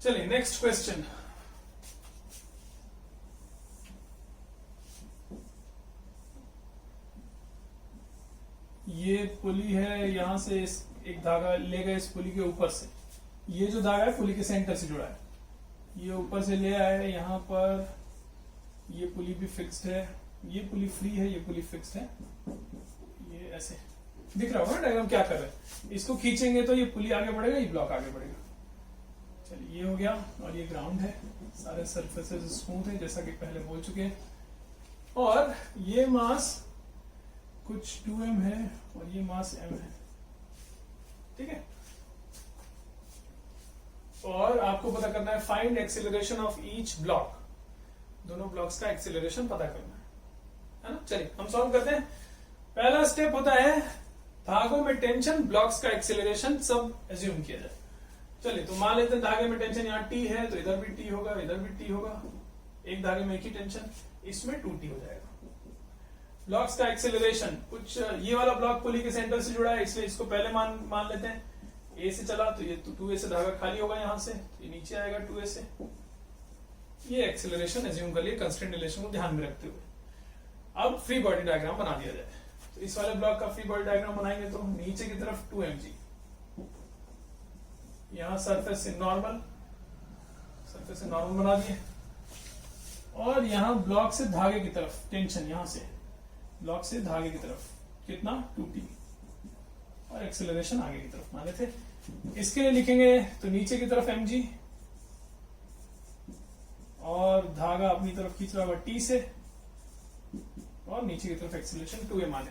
चलिए नेक्स्ट क्वेश्चन। ये पुली है, यहां से एक धागा ले गए इस पुली के ऊपर से, ये जो धागा है पुली के सेंटर से जुड़ा है, ये ऊपर से ले आए यहाँ पर, ये पुली भी फिक्स्ड है, ये पुली फ्री है, ये पुली फिक्स्ड है, ये ऐसे दिख रहा होगा डायग्राम क्या कर रहे हैं। इसको खींचेंगे तो ये पुली आगे बढ़ेगा, ये ब्लॉक आगे बढ़ेगा। चलिए ये हो गया, और ये ग्राउंड है, सारे सरफेसेस स्मूथ है जैसा कि पहले बोल चुके हैं, और ये मास कुछ 2m है और ये मास m है, ठीक है। और आपको पता करना है find acceleration of each block, दोनों ब्लॉक्स का एक्सेलरेशन पता करना है ना। चलिए हम सॉल्व करते हैं। पहला स्टेप होता है धागों में टेंशन, ब्लॉक्स का एक्सेलरेशन सब एज्यूम किया जाए। चलिए तो मान लेते हैं धागे में टेंशन यहाँ T है, तो इधर भी T होगा, इधर भी T होगा, एक धागे में एक ही टेंशन, इसमें 2T हो जाएगा। ब्लॉक्स का एक्सेलरेशन, कुछ ये वाला ब्लॉक पुली के सेंटर से जुड़ा है, इसलिए इसको पहले मान लेते हैं। A से चला तो ये 2A से धागा खाली होगा, यहां से तो ये नीचे आएगा 2A से। ये एक्सेलरेशन एज्यूम कर लिए कंस्टेंट रिलेशन को ध्यान में रखते हुए। अब फ्री बॉडी डायग्राम बना दिया जाए। तो इस वाले ब्लॉक का फ्री बॉडी डायग्राम बनाएंगे तो नीचे की तरफ 2mg, यहां सरफेस से नॉर्मल बना दिए, और यहां ब्लॉक से धागे की तरफ टेंशन, यहां से ब्लॉक से धागे की तरफ कितना 2T, और एक्सेलरेशन आगे की तरफ माने थे। इसके लिए लिखेंगे तो नीचे की तरफ mg, और धागा अपनी तरफ खींच रहा होगा T से, और नीचे की तरफ एक्सेलरेशन 2a माने।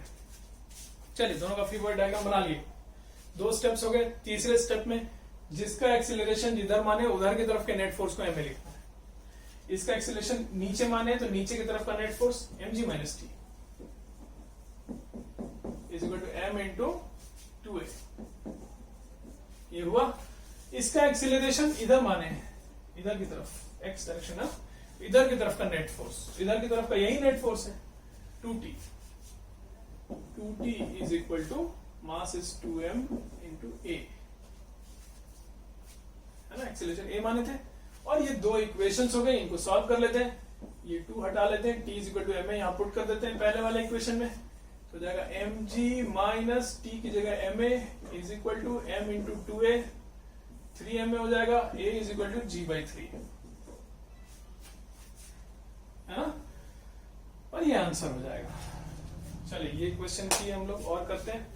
चलिए दोनों का फ्री बॉडी डायग्राम बना लिए। 2 स्टेप्स हो गए। तीसरे स्टेप में जिसका एक्सेलरेशन जिधर माने उधर की तरफ के नेट फोर्स को m में लिखना है। इसका एक्सेलरेशन नीचे माने तो नीचे की तरफ का net force mg minus T is equal to m into 2a। ये हुआ। इसका एक्सेलरेशन इधर माने है, इधर की तरफ x डायरेक्शन है, इधर की तरफ का नेट फोर्स, इधर की तरफ का यही नेट फोर्स है 2T। 2T is equal to mass is 2m into a, है ना। एक्सेलरेशन a माने थे, और ये 2 इक्वेशंस हो गए, इनको सॉल्व कर लेते हैं। ये 2 हटा लेते हैं, t is equal to m यहां पुट कर देते हैं पहले वाले इक्वेशन में, तो जाएगा mg माइनस t की जगह ma is equal to m into 2a, 3ma हो जाएगा, a is equal to g/3, है ना। और ये आंसर हो जाएगा। चलिए ये क्वेश्चन की हम लोग और करते हैं।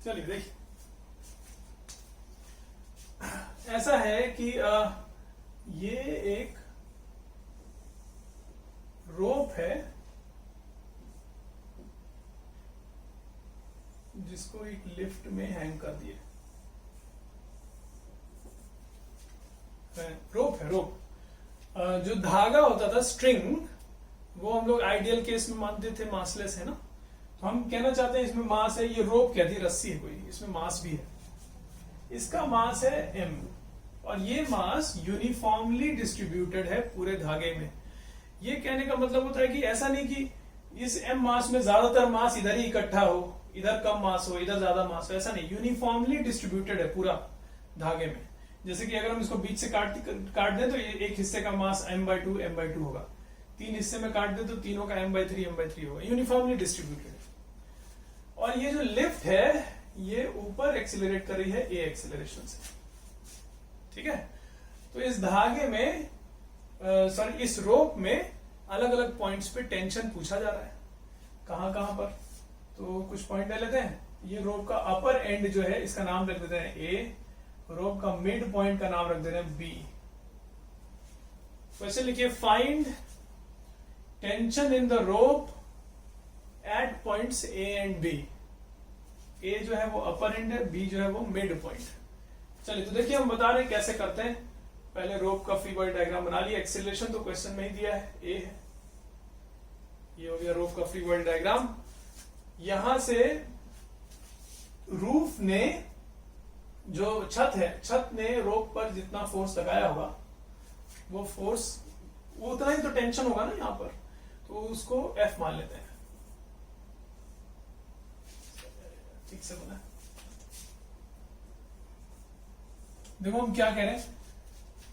चलिए देखिए, ऐसा है कि ये एक रोप है जिसको एक लिफ्ट में हैंग कर दिए। रोप है, रोप। जो धागा होता था स्ट्रिंग, वो हम लोग आइडियल केस में मानते थे मासलेस है ना। तो हम कहना चाहते हैं इसमें मास है, ये रोप क्या थी, रस्सी है कोई, इसमें मास भी है। इसका मास है m, और ये मास यूनिफॉर्मली डिस्ट्रीब्यूटेड है पूरे धागे में। ये कहने का मतलब होता है कि ऐसा नहीं कि इस m मास में ज्यादातर मास इधर ही इकट्ठा हो, इधर कम मास हो, इधर ज्यादा मास हो, ऐसा नहीं। यूनिफॉर्मली डिस्ट्रीब्यूटेड है पूरा धागे में। जैसे कि अगर हम इसको बीच से काट दें तो ये एक हिस्से का मास m/2 होगा, 3 हिस्से में काट दें तो तीनों का m/3 होगा, यूनिफॉर्मली डिस्ट्रीब्यूटेड। और ये जो लिफ्ट है ये ऊपर एक्सिलरेट कर रही है a एक्सिलरेशन से, ठीक है। तो इस धागे में सॉरी इस रोप में अलग अलग पॉइंट्स पे टेंशन पूछा जा रहा है, कहां कहां पर। तो कुछ पॉइंट ले लेते हैं। ये रोप का अपर एंड जो है इसका नाम रख देते हैं a, रोप का मिड पॉइंट का नाम रख देते हैं b। क्वेश्चन लिखिए, find tension in the rope eight points a and b। a जो है वो अपर एंड है, b जो है वो मिड पॉइंट। चलिए तो देखिए हम बता रहे हैं कैसे करते हैं। पहले रोप का फ्री बॉडी डायग्राम बना लिया। एक्सेलरेशन तो क्वेश्चन में ही दिया है, a है। ये हो गया रोप का फ्री बॉडी डायग्राम। यहां से रूफ ने जो छत है, छत ने रोप पर जितना फोर्स लगाया होगा वो फोर्स, वो उतना ही तो टेंशन होगा ना यहाँ पर, तो उसको F मान लेते हैं। ठीक से बना। देखो हम क्या कह रहे हैं,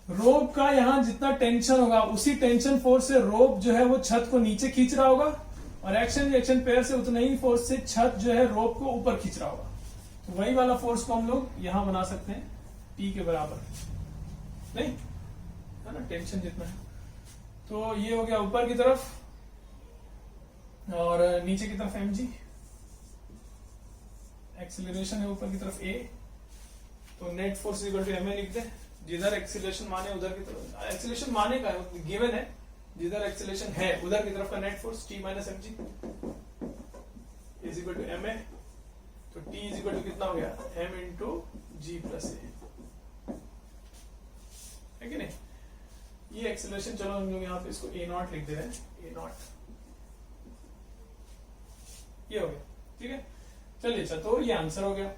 रोप का यहां जितना टेंशन होगा उसी टेंशन फोर्स से रोप जो है वो छत को नीचे खींच रहा होगा, और एक्शन रिएक्शन पेयर से उतना ही फोर्स से छत जो है रोप को ऊपर खींच रहा होगा। तो वही वाला फोर्स को हम लोग यहां बना सकते हैं T के बराबर, नहीं है ना, टेंशन जितना है। तो ये हो गया ऊपर की तरफ, और नीचे की तरफ mg, एक्सीलरेशन है ऊपर की तरफ a, तो net force equal to ma लिख दे। जिधर एक्सीलरेशन माने उधर की तरफ, एक्सीलरेशन माने का गिवन है, जिधर एक्सीलरेशन है उधर की तरफ का net force T minus mg is equal to ma। तो T इज इक्वल टू कितना हो गया, m into g plus a, है कि नहीं। ये एक्सीलरेशन, चलो हम लोग यहाँ पे इसको a नॉट लिख दे रहे हैं, a नॉट, ये हो गया, ठीक है। चलिए अच्छा, तो ये आंसर हो गया।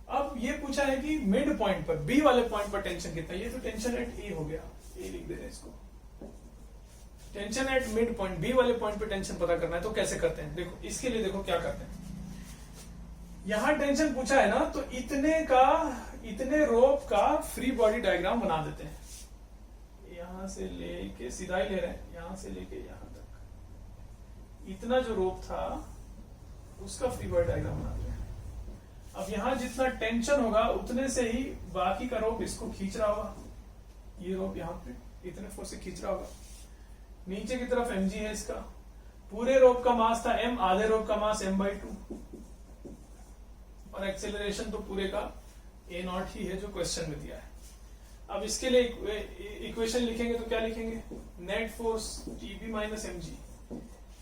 अब ये पूछा है कि मिड पॉइंट पर, बी वाले पॉइंट पर टेंशन कितना, ये तो टेंशन एट ए हो गया, ए लिख दे रहे हैं इसको। Tension at mid point, B वाले पॉइंट पर टेंशन पता करना है, तो कैसे करते हैं, देखो इसके लिए देखो क्या करते हैं। यहां टेंशन पूछा है ना, तो इतने रोप का फ्री बॉडी डायग्राम बना देते हैं। यहां से लेके सीधा ही ले रहे हैं, यहां से लेके यहां तक इतना जो रोप था उसका फ्री बॉडी डायग्राम बना दिया। अब यहां जितना टेंशन होगा उतने से ही बाकी का रोप इसको खींच रहा होगा, ये रोप यहां पे इतने फोर्स से खींच रहा होगा। नीचे की तरफ mg है इसका, पूरे रोप का मास था m, आधे रोप का मास m/2, और एक्सेलरेशन तो पूरे का a नॉट ही है जो क्वेश्चन में दिया है। अब इसके लिए इक्वेशन लिखेंगे तो क्या लिखेंगे, net force Tb minus mg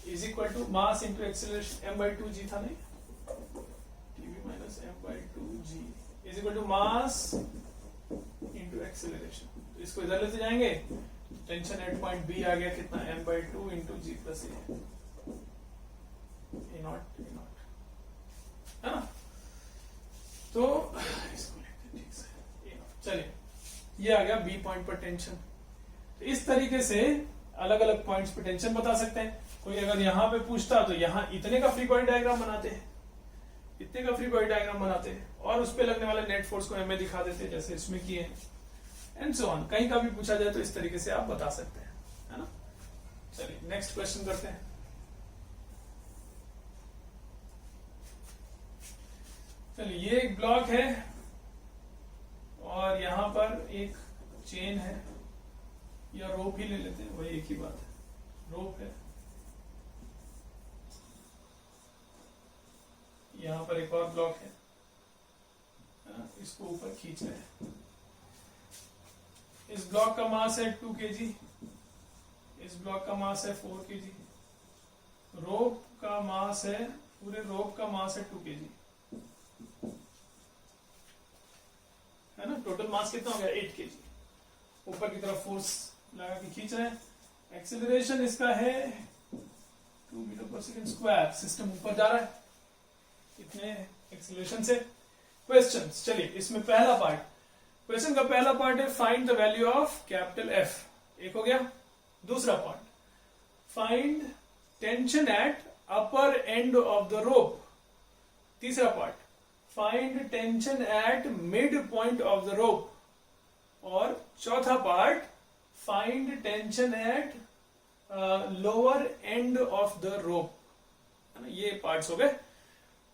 is equal to mass into acceleration m/2g था नहीं, Tb minus m/2g is equal to mass into acceleration. तो इसको इधर लेते जाएंगे, टेंशन एट पॉइंट बी आ गया कितना, m/2 into g plus a naught, है ना। तो इसको लेते ठीक से ए नॉट। चलिए ये आ गया बी पॉइंट पर टेंशन। तो इस तरीके से अलग अलग पॉइंट्स पर टेंशन बता सकते हैं। कोई अगर यहां पे पूछता तो यहां इतने का फ्री बॉडी डायग्राम बनाते हैं, इतने का फ्री बॉडी डायग्राम बनाते हैं, और उस पे लगने वाले नेट फोर्स को एम दिखा देते हैं जैसे इसमें किए हैं, एंड सो ऑन। कहीं का भी पूछा जाए तो इस तरीके से आप बता सकते हैं, है ना। चलिए नेक्स्ट क्वेश्चन करते हैं। चलिए ये एक ब्लॉक है और यहां पर एक चेन है, या रोप ही ले लेते हैं, वही एक ही बात है, रोप है। यहां पर एक और ब्लॉक है, इसको ऊपर खींच रहे हैं। इस ब्लॉक का मास है 2 kg, इस ब्लॉक का मास है 4 kg, रोप का मास है, पूरे रोप का मास है 2 kg, है ना। टोटल मास कितना हो गया 8 kg। ऊपर की तरफ फोर्स लगा के खींच रहे हैं। एक्सेलरेशन इसका है 2 metre per second square, system ऊपर जा रहा है इतने एक्सेलरेशन से। क्वेश्चंस, चलिए इसमें पहला पार्ट, क्वेश्चन का पहला पार्ट है find the value of capital F, एक हो गया। दूसरा part, find tension at upper end of the rope. तीसरा part, find tension at mid point of the rope. और चौथा part, find tension at lower end of the rope, है ना। ये पार्ट्स हो गए।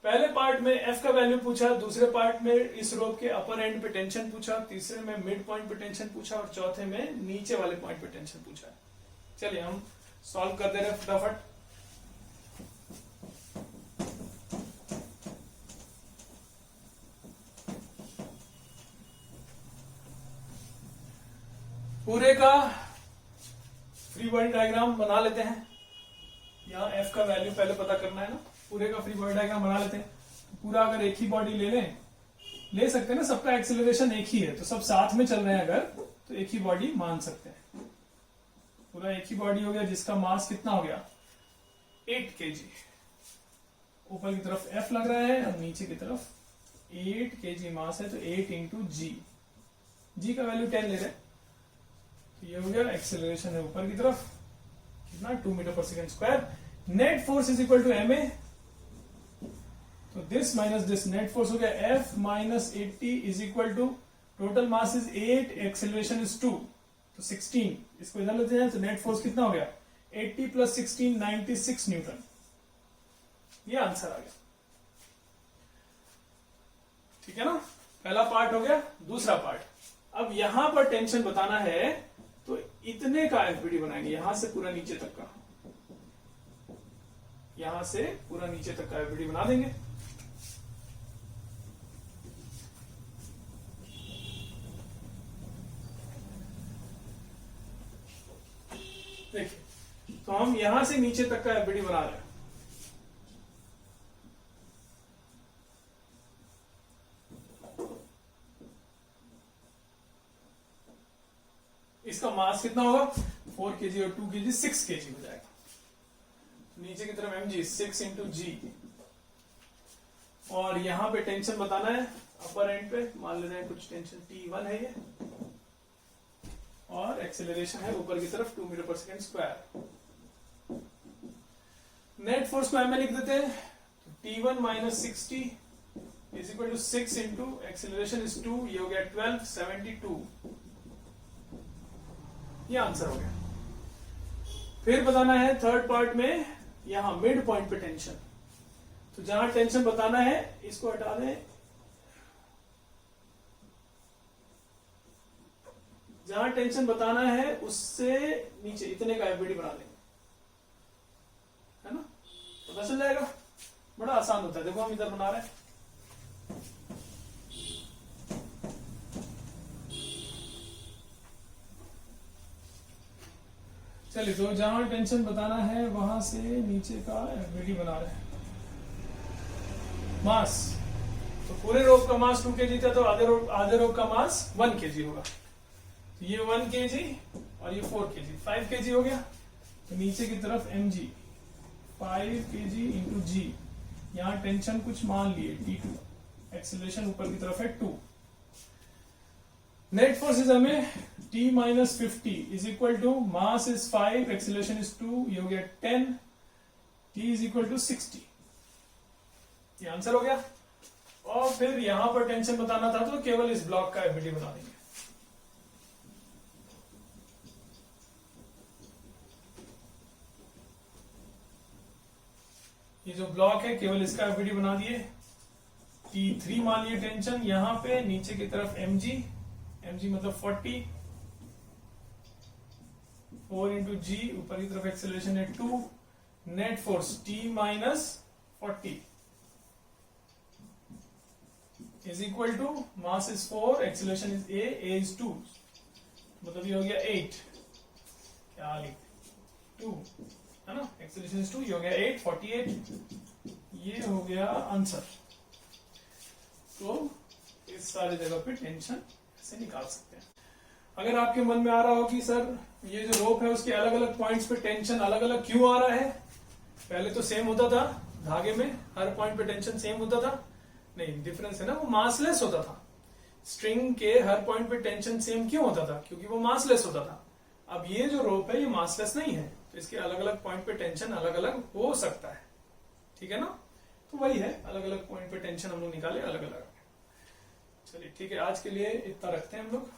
पहले पार्ट में एफ का वैल्यू पूछा, दूसरे पार्ट में इस रोप के अपर एंड पे टेंशन पूछा, तीसरे में मिड पॉइंट पे टेंशन पूछा, और चौथे में नीचे वाले पॉइंट पे टेंशन पूछा। चलिए हम सॉल्व कर दे रहे फटाफट। पूरे का फ्री बॉडी डायग्राम बना लेते हैं। यहाँ एफ का वैल्यू पहले पता करना है ना, पूरे का फ्री बॉडी डायग्राम बना लेते हैं। पूरा अगर एक ही बॉडी ले सकते हैं ना, सबका एक्सेलरेशन एक ही है, तो सब साथ में चल रहे हैं अगर, तो एक ही बॉडी मान सकते हैं। पूरा एक ही बॉडी हो गया जिसका मास कितना हो गया 8 kg। ऊपर की तरफ एफ लग रहा है और नीचे की तरफ 8 kg मास है तो 8 इंटू जी का वैल्यू 10 ले रहे हैं, तो ये हो गया एक्सेलरेशन है ऊपर की तरफ कितना 2 metre per second square. Net force is equal to m a, तो this minus this net force हो गया F minus 80 is equal to total mass is 8, acceleration is 2, तो 16, इसको इधर लेते हैं तो नेट फोर्स कितना हो गया 80 प्लस 16 96 न्यूटन। ये आंसर आ गया, ठीक है ना। पहला पार्ट हो गया। दूसरा पार्ट, अब यहां पर टेंशन बताना है तो इतने का एफबीडी बनाएंगे, यहां से पूरा नीचे तक का, यहां से पूरा नीचे तक का एफबीडी बना देंगे। देखिए, तो हम यहां से नीचे तक का एफबीडी बना रहे हैं। इसका मास कितना होगा 4 kg और 2 kg 6 kg हो जाएगा। नीचे की तरफ mg 6 इंटू जी, और यहां पे टेंशन बताना है अपर एंड पे, मान लेते हैं कुछ टेंशन T1 है ये, और एक्सेलरेशन है ऊपर की तरफ 2 metre per second square. Net force को एम लिख देते हैं, तो T1 minus 60 is equal to 6 into acceleration is 2, ये हो गया 12 72, ये आंसर हो गया। फिर बताना है थर्ड पार्ट में यहां मिड पॉइंट पे टेंशन, तो जहां टेंशन बताना है इसको हटा दें, जहां टेंशन बताना है उससे नीचे इतने का एफबीडी बना देंगे, है ना, पता चल जाएगा। बड़ा आसान होता है, देखो हम इधर बना रहे हैं। चलिए, तो जहां टेंशन बताना है वहां से नीचे का एफबीडी बना रहे हैं। मास, तो पूरे रोप का मास 2 kg था, तो आधे रोप का मास 1 kg होगा, तो ये 1 kg और ये 4 kg 5 kg हो गया। तो नीचे की तरफ mg 5 kg इंटू जी, यहां टेंशन कुछ मान लिए T2, एक्सेलरेशन ऊपर की तरफ है 2। नेट फोर्स इज हमें T minus 50 is equal to mass is 5, acceleration is 2, ये हो गया 10, T इज इक्वल टू 60, ये आंसर हो गया। और फिर यहां पर टेंशन बताना था तो केवल इस ब्लॉक का एफबीडी बना देंगे। ये जो ब्लॉक है केवल इसका एफबीडी बना दिए। T3 मान लिए टेंशन, यहां पे नीचे की तरफ mg मतलब 40, 4 इंटू जी, ऊपर की तरफ एक्सेलरेशन है 2, net force T minus 40 is equal to mass is 4, acceleration is a is 2, मतलब ये हो गया 8, क्या लिख 2 है ना, एक्सेलरेशन इज 2, ये हो गया 8 48, ये हो गया आंसर। तो इस सारे जगह पे टेंशन से निकाल सकते हैं। अगर आपके मन में आ रहा हो कि सर ये जो रोप है उसके अलग अलग पॉइंट्स पे टेंशन अलग अलग क्यों आ रहा है, पहले तो सेम होता था धागे में, हर पॉइंट पे टेंशन सेम होता था, नहीं डिफरेंस है ना, वो मासलेस होता था। स्ट्रिंग के हर पॉइंट पे टेंशन सेम क्यों होता था, क्योंकि वो मासलेस होता था। अब ये जो रोप है ये मासलेस नहीं है, तो इसके अलग अलग पॉइंट पे टेंशन अलग अलग हो सकता है, ठीक है ना। तो वही है, अलग अलग पॉइंट पे टेंशन हम लोग निकाले अलग अलग। चलिए ठीक है, आज के लिए इतना रखते हैं हम लोग।